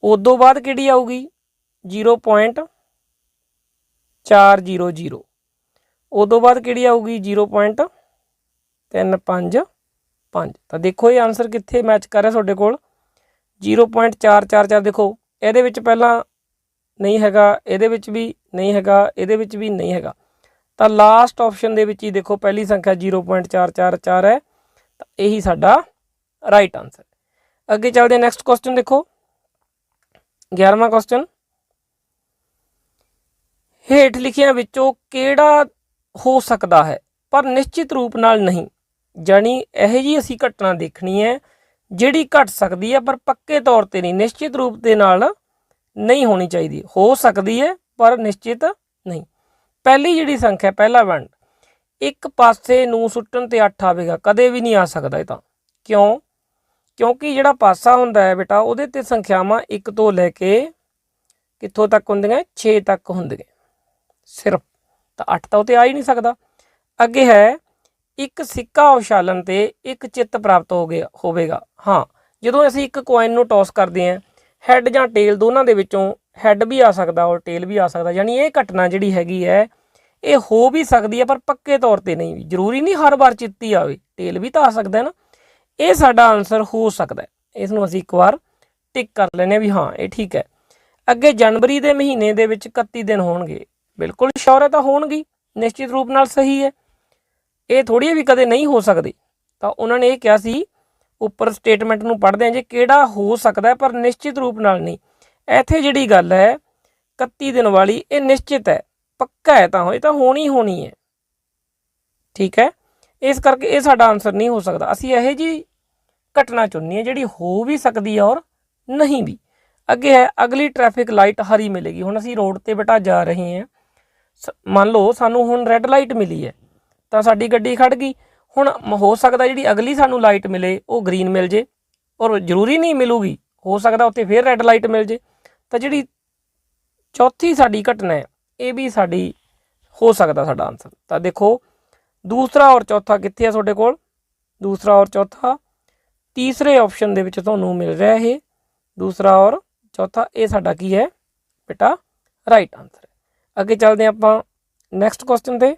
ਉਦੋਂ ਬਾਅਦ ਕਿਹੜੀ ਆਊਗੀ 0.400। ਉਦੋਂ ਬਾਅਦ ਕਿਹੜੀ ਆਊਗੀ 0.355। ਤਾਂ ਦੇਖੋ ਇਹ ਆਨਸਰ ਕਿੱਥੇ ਮੈਚ ਕਰ ਰਿਹਾ ਤੁਹਾਡੇ ਕੋਲ 0.444। ਦੇਖੋ ਇਹਦੇ ਵਿੱਚ ਪਹਿਲਾਂ ਨਹੀਂ ਹੈਗਾ, ਇਹਦੇ ਵਿੱਚ ਵੀ ਨਹੀਂ ਹੈਗਾ, ਇਹਦੇ ਵਿੱਚ ਵੀ ਨਹੀਂ ਹੈਗਾ। ਤਾਂ ਲਾਸਟ ਆਪਸ਼ਨ ਦੇ ਵਿੱਚ ਹੀ ਦੇਖੋ ਪਹਿਲੀ ਸੰਖਿਆ 0.444 ਹੈ। ਤਾਂ ਇਹੀ ਸਾਡਾ ਰਾਈਟ ਆਨਸਰ। ਅੱਗੇ ਚੱਲਦੇ ਨੈਕਸਟ ਕੁਐਸਚਨ ਦੇਖੋ 11ਵਾਂ ਕੁਐਸਚਨ। ਹੇਠ ਲਿਖਿਆਂ ਵਿੱਚੋਂ ਕਿਹੜਾ ਹੋ ਸਕਦਾ ਹੈ ਪਰ ਨਿਸ਼ਚਿਤ ਰੂਪ ਨਾਲ ਨਹੀਂ। ਜਾਣੀ ਇਹੋ ਜਿਹੀ ਅਸੀਂ ਘਟਨਾ ਦੇਖਣੀ ਹੈ ਜਿਹੜੀ ਘਟ ਸਕਦੀ ਹੈ ਪਰ ਪੱਕੇ ਤੌਰ ਤੇ ਨਹੀਂ, ਨਿਸ਼ਚਿਤ ਰੂਪ ਦੇ ਨਾਲ ਨਹੀਂ ਹੋਣੀ ਚਾਹੀਦੀ। ਹੋ ਸਕਦੀ ਹੈ ਪਰ ਨਿਸ਼ਚਿਤ ਨਹੀਂ। ਪਹਿਲੀ ਜਿਹੜੀ ਸੰਖਿਆ ਪਹਿਲਾ ਵੰਡ, ਇੱਕ ਪਾਸੇ ਨੂੰ ਸੁੱਟਣ ਤੇ 8 ਆਵੇਗਾ, ਕਦੇ ਵੀ ਨਹੀਂ ਆ ਸਕਦਾ ਇਹ ਤਾਂ। ਕਿਉਂ? ਕਿਉਂਕਿ ਜਿਹੜਾ ਪਾਸਾ ਹੁੰਦਾ ਹੈ ਬੇਟਾ ਉਹਦੇ ਤੇ ਸੰਖਿਆਵਾਂ 1 ਤੋਂ ਲੈ ਕੇ ਕਿੱਥੋਂ ਤੱਕ ਹੁੰਦੀਆਂ 6 ਤੱਕ ਹੁੰਦੀਆਂ ਸਿਰਫ। ਤਾਂ 8 ਤਾਂ ਉਹ ਤੇ ਆ ਹੀ ਨਹੀਂ ਸਕਦਾ। ਅੱਗੇ ਹੈ ਇੱਕ ਸਿੱਕਾ ਉਛਾਲਣ ਤੇ ਇੱਕ ਚਿੱਤ ਪ੍ਰਾਪਤ ਹੋਵੇਗਾ। ਹਾਂ, ਜਦੋਂ ਅਸੀਂ ਇੱਕ ਕੋਇਨ ਨੂੰ ਟੌਸ ਕਰਦੇ ਹਾਂ, ਹੈੱਡ ਜਾਂ ਟੇਲ ਦੋਨਾਂ ਦੇ ਵਿੱਚੋਂ ਹੈੱਡ ਵੀ ਆ ਸਕਦਾ ਔਰ ਟੇਲ ਵੀ ਆ ਸਕਦਾ। ਯਾਨੀ ਇਹ ਘਟਨਾ ਜਿਹੜੀ ਹੈਗੀ ਹੈ ਇਹ ਹੋ ਵੀ ਸਕਦੀ ਹੈ ਪਰ ਪੱਕੇ ਤੌਰ ਤੇ ਨਹੀਂ। ਜ਼ਰੂਰੀ ਨਹੀਂ ਹਰ ਵਾਰ ਚਿੱਤ ਹੀ ਆਵੇ, ਟੇਲ ਵੀ ਤਾਂ ਆ ਸਕਦਾ ਨਾ। ਇਹ ਸਾਡਾ ਆਨਸਰ ਹੋ ਸਕਦਾ ਹੈ। ਇਸ ਨੂੰ ਅਸੀਂ ਇੱਕ ਵਾਰ ਟਿਕ ਕਰ ਲੈਂਦੇ ਹਾਂ ਵੀ ਹਾਂ ਇਹ ਠੀਕ ਹੈ। ਅੱਗੇ ਜਨਵਰੀ ਦੇ ਮਹੀਨੇ ਦੇ ਵਿੱਚ 31 ਦਿਨ ਹੋਣਗੇ, ਬਿਲਕੁਲ ਸ਼ੋਰ ਹੈ ਤਾਂ ਹੋਣਗੇ, ਨਿਸ਼ਚਿਤ ਰੂਪ ਨਾਲ ਸਹੀ ਹੈ। ਇਹ ਥੋੜ੍ਹੀ ਵੀ ਕਦੇ ਨਹੀਂ ਹੋ ਸਕਦੇ। ਤਾਂ ਉਹਨਾਂ ਨੇ ਇਹ ਕਿਹਾ ਸੀ ਉੱਪਰ ਸਟੇਟਮੈਂਟ ਨੂੰ ਪੜ੍ਹਦੇ ਹਾਂ ਜੇ ਕਿਹੜਾ ਹੋ ਸਕਦਾ ਪਰ ਨਿਸ਼ਚਿਤ ਰੂਪ ਨਾਲ ਨਹੀਂ। ਇੱਥੇ ਜਿਹੜੀ ਗੱਲ ਹੈ 31 ਦਿਨ ਵਾਲੀ ਇਹ ਨਿਸ਼ਚਿਤ ਹੈ, ਪੱਕਾ ਹੈ, ਤਾਂ ਇਹ ਤਾਂ ਹੋਣੀ ਹੈ। ਠੀਕ ਹੈ, ਇਸ ਕਰਕੇ ਇਹ ਸਾਡਾ ਆਨਸਰ ਨਹੀਂ ਹੋ ਸਕਦਾ। ਅਸੀਂ ਇਹੋ ਜਿਹੀ ਘਟਨਾ ਚੁਣਨੀ ਹੈ ਜਿਹੜੀ ਹੋ ਵੀ ਸਕਦੀ ਹੈ ਔਰ ਨਹੀਂ ਵੀ। ਅੱਗੇ ਹੈ ਅਗਲੀ ਟ੍ਰੈਫਿਕ ਲਾਈਟ ਹਰੀ ਮਿਲੇਗੀ। ਹੁਣ ਅਸੀਂ ਰੋਡ ਤੇ ਬੇਟਾ ਜਾ ਰਹੇ ਹਾਂ, ਮੰਨ ਲਓ ਸਾਨੂੰ ਹੁਣ ਰੈੱਡ ਲਾਈਟ ਮਿਲੀ ਹੈ ਤਾਂ ਸਾਡੀ ਗੱਡੀ ਖੜ ਗਈ। ਹੁਣ ਹੋ ਸਕਦਾ ਜਿਹੜੀ ਅਗਲੀ ਸਾਨੂੰ ਲਾਈਟ ਮਿਲੇ ਉਹ ਗ੍ਰੀਨ ਮਿਲ ਜੇ, ਔਰ ਜ਼ਰੂਰੀ ਨਹੀਂ ਮਿਲੂਗੀ, ਹੋ ਸਕਦਾ ਉੱਥੇ ਫਿਰ ਰੈੱਡ ਲਾਈਟ ਮਿਲ ਜੇ। ਤਾਂ ਜਿਹੜੀ ਚੌਥੀ ਸਾਡੀ ਘਟਨਾ ਹੈ ਇਹ ਵੀ ਸਾਡੀ ਹੋ ਸਕਦਾ ਸਾਡਾ ਆਨਸਰ। ਤਾਂ ਦੇਖੋ ਦੂਸਰਾ ਔਰ ਚੌਥਾ ਕਿੱਥੇ ਆ ਤੁਹਾਡੇ ਕੋਲ, ਦੂਸਰਾ ਔਰ ਚੌਥਾ ਤੀਸਰੇ ਆਪਸ਼ਨ ਦੇ ਵਿੱਚ ਤੁਹਾਨੂੰ ਮਿਲ ਰਿਹਾ ਇਹ ਦੂਸਰਾ ਔਰ ਚੌਥਾ। ਇਹ ਸਾਡਾ ਕੀ ਹੈ ਬੇਟਾ ਰਾਈਟ ਆਨਸਰ ਹੈ। ਅੱਗੇ ਚੱਲਦੇ ਹਾਂ ਆਪਾਂ ਨੈਕਸਟ ਕੁਐਸਚਨ ਤੇ।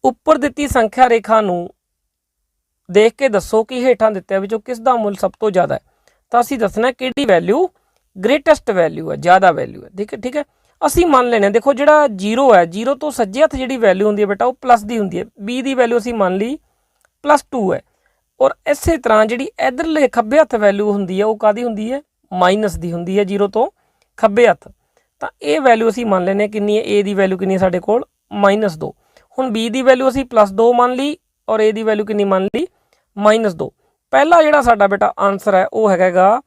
ਉੱਪਰ ਦਿੱਤੀ ਸੰਖਿਆ ਰੇਖਾ ਨੂੰ ਦੇਖ ਕੇ ਦੱਸੋ ਕਿ ਹੇਠਾਂ ਦਿੱਤਿਆਂ ਵਿੱਚੋਂ ਕਿਸ ਦਾ ਮੁੱਲ ਸਭ ਤੋਂ ਜ਼ਿਆਦਾ ਹੈ। ਤਾਂ ਅਸੀਂ ਦੱਸਣਾ ਕਿਹੜੀ ਵੈਲਿਊ ਗ੍ਰੇਟੈਸਟ ਵੈਲਿਊ ਹੈ, ਜ਼ਿਆਦਾ ਵੈਲਿਊ ਹੈ। ਠੀਕ ਹੈ। ਅਸੀਂ ਮੰਨ ਲੈਣੇ ਦੇਖੋ ਜਿਹੜਾ 0 ਹੈ, 0 ਤੋਂ ਸੱਜੇ ਹੱਥ ਜਿਹੜੀ ਵੈਲਿਊ ਹੁੰਦੀ ਹੈ ਬੇਟਾ ਉਹ ਪਲੱਸ ਦੀ ਹੁੰਦੀ ਹੈ। b ਦੀ ਵੈਲਿਊ ਅਸੀਂ ਮੰਨ ਲਈ +2 ਹੈ। ਔਰ ਇਸੇ ਤਰ੍ਹਾਂ ਜਿਹੜੀ ਇੱਧਰਲੇ ਖੱਬੇ ਹੱਥ ਵੈਲਿਊ ਹੁੰਦੀ ਹੈ ਉਹ ਕਾਹਦੀ ਹੁੰਦੀ ਹੈ ਮਾਈਨਸ ਦੀ ਹੁੰਦੀ ਹੈ 0 ਤੋਂ ਖੱਬੇ ਹੱਥ। ਤਾਂ ਇਹ ਵੈਲਿਊ ਅਸੀਂ ਮੰਨ ਲੈਂਦੇ ਕਿੰਨੀ ਹੈ, a ਦੀ ਵੈਲਿਊ ਕਿੰਨੀ ਹੈ ਸਾਡੇ ਕੋਲ -2। ਹੁਣ b ਦੀ ਵੈਲਿਊ ਅਸੀਂ +2 ਮੰਨ ਲਈ ਔਰ a ਦੀ ਵੈਲਿਊ ਕਿੰਨੀ ਮੰਨ ਲਈ -2। ਪਹਿਲਾ ਜਿਹੜਾ ਸਾਡਾ ਬੇਟਾ ਆਨਸਰ ਹੈ ਉਹ ਹੈਗਾ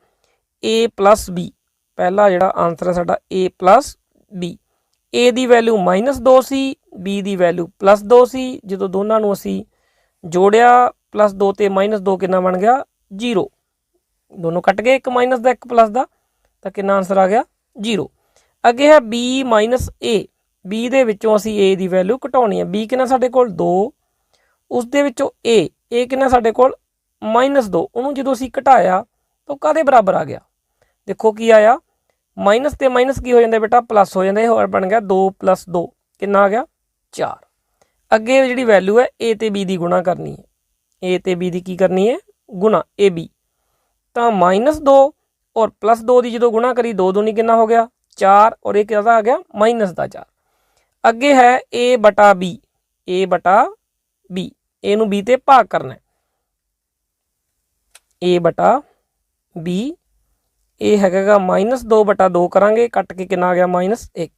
a + b। पहला जिहड़ा आंसर है साडा A प्लस B। A की वैल्यू -2 सी, B की वैल्यू +2 सी। जो दोनों नूं असीं जोड़िया +2 ते -2 कितना बन गया 0। दोनों कट गए, एक माइनस का एक प्लस का, तो कितना आंसर आ गया 0। अगे है B -A। B दे विचों असीं A की वैल्यू घटाउणी है। B कितना साडे कोल 2, उस दे विचों A कितना साडे कोल -2। उन्होंने जो असीं घटाया तो काहदे बराबर आ गया, देखो की आया माइनस ते माइनस की हो जाता बेटा प्लस हो जाता, और बन गया 2 + 2 कितना आ गया 4। अगे जी वैल्यू है A ते B की गुणा करनी है, A ते B की करनी है गुणा AB। तो -2 और +2 की जो गुणा करी 2 दूनी कितना हो गया 4, और एक आ गया -4। अगे है A बटा B, A बटा B, A नूं B ते भाग करना है, A बटा B। ये है -2 बटा 2 करांगे, कट के कितना आ गया -1।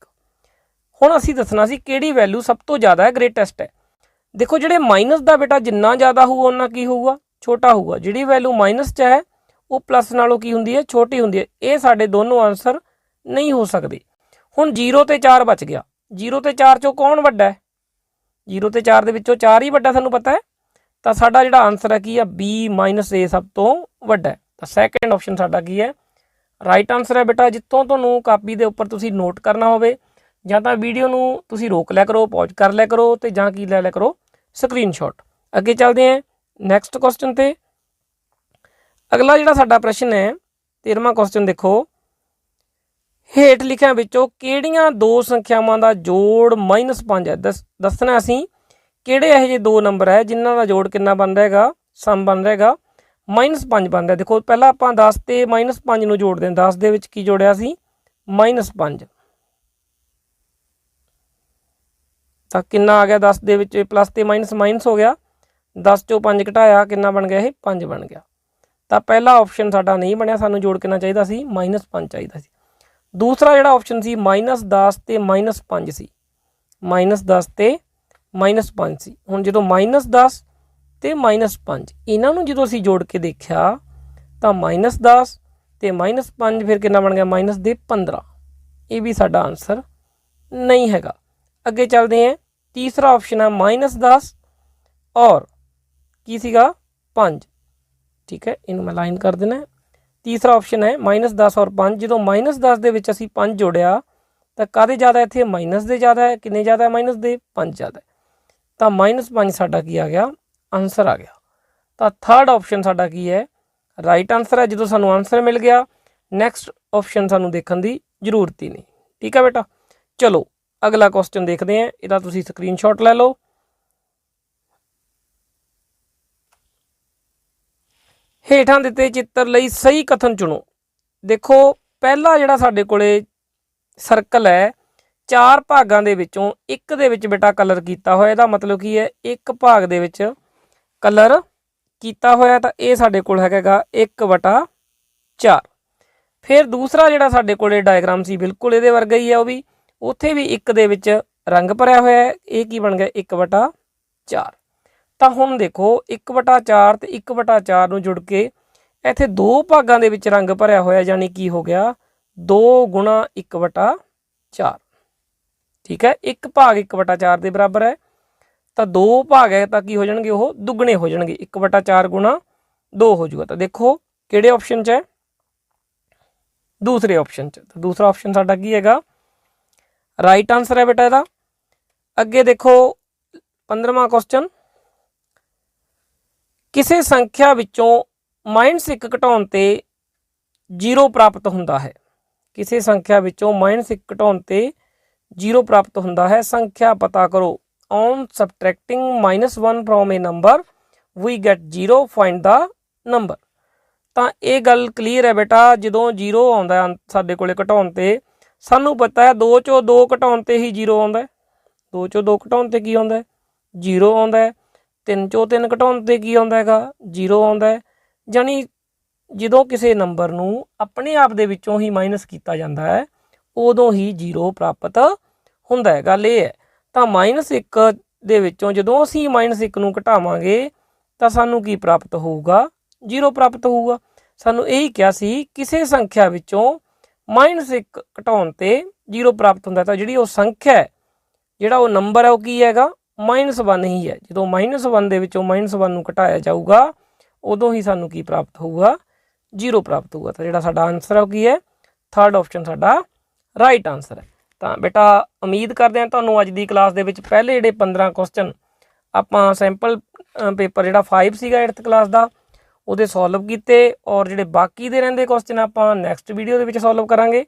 हुण असीं दसना सी किहड़ी वैल्यू सब तो ज़्यादा है, ग्रेटेस्ट है। देखो जिहड़े माइनस का बेटा जिन्ना ज़्यादा होऊगा उन्ना की होऊगा छोटा होऊगा, जिहड़ी वैल्यू माइनस च है वो प्लस नालों की हुंदी है छोटी हुंदी है। ये साडे दोनों आंसर नहीं हो सकते। हुण 0 ते 4 बच गया, 0 ते 4 चों कौन वड्डा है, 0 ते 4 दे विचों 4 ही वड्डा सानूं पता है। तो साडा जिहड़ा आंसर है की है B -A सब तो वड्डा है। तो सैकेंड ऑप्शन साडा की है राइट आंसर है बेटा। जितों तुहानूं कापी दे उपर तुसीं नोट करना होवे, जां तां वीडियो नूं तुसीं रोक लिया करो, पॉज कर लिया करो, तो जां की लै लिया करो स्क्रीनशॉट। अगे चलते हैं नैक्सट क्वेश्चन ते। अगला जिहड़ा साडा प्रश्न है 13वां क्वेश्चन देखो, हेठ लिखियां विचों किहड़ियां दो संख्यावां दा जोड़ -5 है। दसना असीं किहड़े ਇਹੋ ਜਿਹੇ दो नंबर है जिन्हां दा जोड़ कितना बन रहेगा, सम बन रहेगा -5 बन रहा। देखो पहला आपां 10 ते -5 नूं जोड़दे, 10 दे विच की जोड़िया सी -5, तो कितना आ गया 10 दे विच प्लस ते माइनस माइनस हो गया, 10 चों 5 घटाया कितना बन गया, ये 5 बन गया। तो पहला ऑप्शन साडा नहीं बनया, सानूं जोड़ कितना चाहिए सी -5 चाहिए सी। दूसरा जिहड़ा ऑप्शन सी -10 ते -5 सी, -10 ते -5 सी। हुण जदों -10 ते -5 इन्हां नूं जदों असीं जोड़ के देखिया तो -10 ते -5 फिर कितना बन गया -15। ये भी साडा आंसर नहीं हैगा। अगे चलते हैं, तीसरा ऑप्शन है -10 और की सीगा 5। ठीक है, इनू मैं लाइन कर देना। तीसरा ऑप्शन है -10 और 5। जो -10 दे विच असीं 5 जोड़िया तो काहदे ज़्यादा इत्थे माइनस दे ज़्यादा है, किन्ने ज़्यादा है माइनस दे 5 ज़्यादा है। तो -5 साडा की आ गया आंसर आ गया। तो थर्ड ऑप्शन साडा की है राइट आंसर है। जो सानू आंसर मिल गया, नैक्सट ऑप्शन सानू देखने की जरूरत ही नहीं। ठीक है बेटा, चलो अगला क्वेश्चन देखते हैं, इहदा तुसीं स्क्रीनशॉट लै लो। हेठां दिते चित्र लई सही कथन चुनो। देखो पहला जिहड़ा साडे कोले सर्कल है, 4 भागां दे विचों एक दे विच बेटा कलर कीता होया, इहदा मतलब की है एक भाग दे विच कलर कीता होया, तो यह साडे कोल हैगा 1/4। फिर दूसरा जिहड़ा साडे कोले डायग्राम सी बिल्कुल इहदे वर्गा ही है, वह भी उत्थे भी एक दे विच रंग भरिया होया है, ये की बन गया 1/4। तो हुण देखो 1/4 ते 1/4 नूं जुड़ के इत्थे 2 भागां दे विच रंग भरिया होया, यानी कि हो गया 2 गुणा 1/4। ठीक है, एक भाग 1/4 के बराबर है, तो 2 भाग है तो की हो जाएंगे, वो दुगने हो जाएंगे, 1/4 गुणा 2 हो जाएगा। तो देखो किहड़े ऑप्शन च है, दूसरे ऑप्शन च। तो दूसरा ऑप्शन साडा की हैगा राइट आंसर है बेटा इहदा। अगे देखो 15वां क्वेश्चन, किसी संख्या विचों -1 घटाउण ते 0 प्राप्त हुंदा है। किसी संख्या विचों -1 घटाउण ते 0 प्राप्त हुंदा है, संख्या पता करो। On subtracting -1 from a number we get 0, find the number. तो ये गल क्लीयर है बेटा, जो 0 आउंदा साडे कोले घटाउण ते, सानू पता है 2 चों 2 घटाउण ते ही 0 आउंदा है, 2 चों 2 घटाउण ते की आउंदा है 0 आउंदा है, 3 चों 3 घटाउण ते की आउंदा हैगा 0 आउंदा है। जानी जो किसी नंबर नूं अपने आप दे विचों ही माइनस किया जाता है उदों ही 0 प्राप्त हुंदा है। गल ये है, तो -1 दे विचों जदों असीं -1 नूं घटावांगे तो सानू की प्राप्त होऊगा 0 प्राप्त होऊगा। सानू यही कहा सी किसी संख्या विचों -1 ਘਟਾਉਣ ਤੇ 0 ਪ੍ਰਾਪਤ ਹੁੰਦਾ। ਤਾਂ ਜਿਹੜੀ ਉਹ ਸੰਖਿਆ ਹੈ, ਜਿਹੜਾ ਉਹ ਨੰਬਰ ਹੈ, ਉਹ ਕੀ ਹੈਗਾ? -1 ਹੀ ਹੈ। ਜਦੋਂ -1 ਦੇ ਵਿੱਚੋਂ -1 ਨੂੰ ਘਟਾਇਆ ਜਾਊਗਾ ਉਦੋਂ ਹੀ ਸਾਨੂੰ ਕੀ ਪ੍ਰਾਪਤ ਹੋਊਗਾ? 0 ਪ੍ਰਾਪਤ ਹੋਊਗਾ। ਤਾਂ ਜਿਹੜਾ ਸਾਡਾ ਆਨਸਰ ਹੈ ਉਹ ਕੀ ਹੈ? ਥਰਡ ਆਪਸ਼ਨ ਸਾਡਾ ਰਾਈਟ ਆਨਸਰ ਹੈ। ਤਾਂ ਬੇਟਾ ਉਮੀਦ ਕਰਦੇ ਹਾਂ ਤੁਹਾਨੂੰ ਅੱਜ ਦੀ ਕਲਾਸ ਦੇ ਵਿੱਚ ਪਹਿਲੇ ਜਿਹੜੇ 15 ਕੁਐਸਚਨ ਆਪਾਂ ਸੈਂਪਲ ਪੇਪਰ ਜਿਹੜਾ 5 ਸੀਗਾ 8th ਕਲਾਸ ਦਾ ਉਹਦੇ ਸੋਲਵ ਕੀਤੇ, ਔਰ ਜਿਹੜੇ ਬਾਕੀ ਦੇ ਰਹਿੰਦੇ ਕੁਐਸਚਨ ਆਪਾਂ ਨੈਕਸਟ ਵੀਡੀਓ ਦੇ ਵਿੱਚ ਸੋਲਵ ਕਰਾਂਗੇ।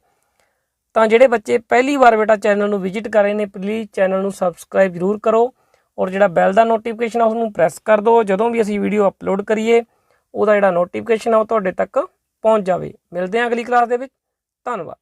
ਤਾਂ ਜਿਹੜੇ ਬੱਚੇ ਪਹਿਲੀ ਵਾਰ ਬੇਟਾ ਚੈਨਲ ਨੂੰ ਵਿਜ਼ਿਟ ਕਰ ਰਹੇ ਨੇ, ਪਲੀਜ਼ ਚੈਨਲ ਨੂੰ ਸਬਸਕ੍ਰਾਈਬ ਜ਼ਰੂਰ ਕਰੋ, ਔਰ ਜਿਹੜਾ ਬੈਲ ਦਾ ਨੋਟੀਫਿਕੇਸ਼ਨ ਆ ਉਸਨੂੰ ਪ੍ਰੈਸ ਕਰ ਦਿਓ। ਜਦੋਂ ਵੀ ਅਸੀਂ ਵੀਡੀਓ ਅਪਲੋਡ ਕਰੀਏ ਉਹਦਾ ਜਿਹੜਾ ਨੋਟੀਫਿਕੇਸ਼ਨ ਆ ਉਹ ਤੁਹਾਡੇ ਤੱਕ ਪਹੁੰਚ ਜਾਵੇ। ਮਿਲਦੇ ਹਾਂ ਅਗਲੀ ਕਲਾਸ ਦੇ ਵਿੱਚ। ਧੰਨਵਾਦ।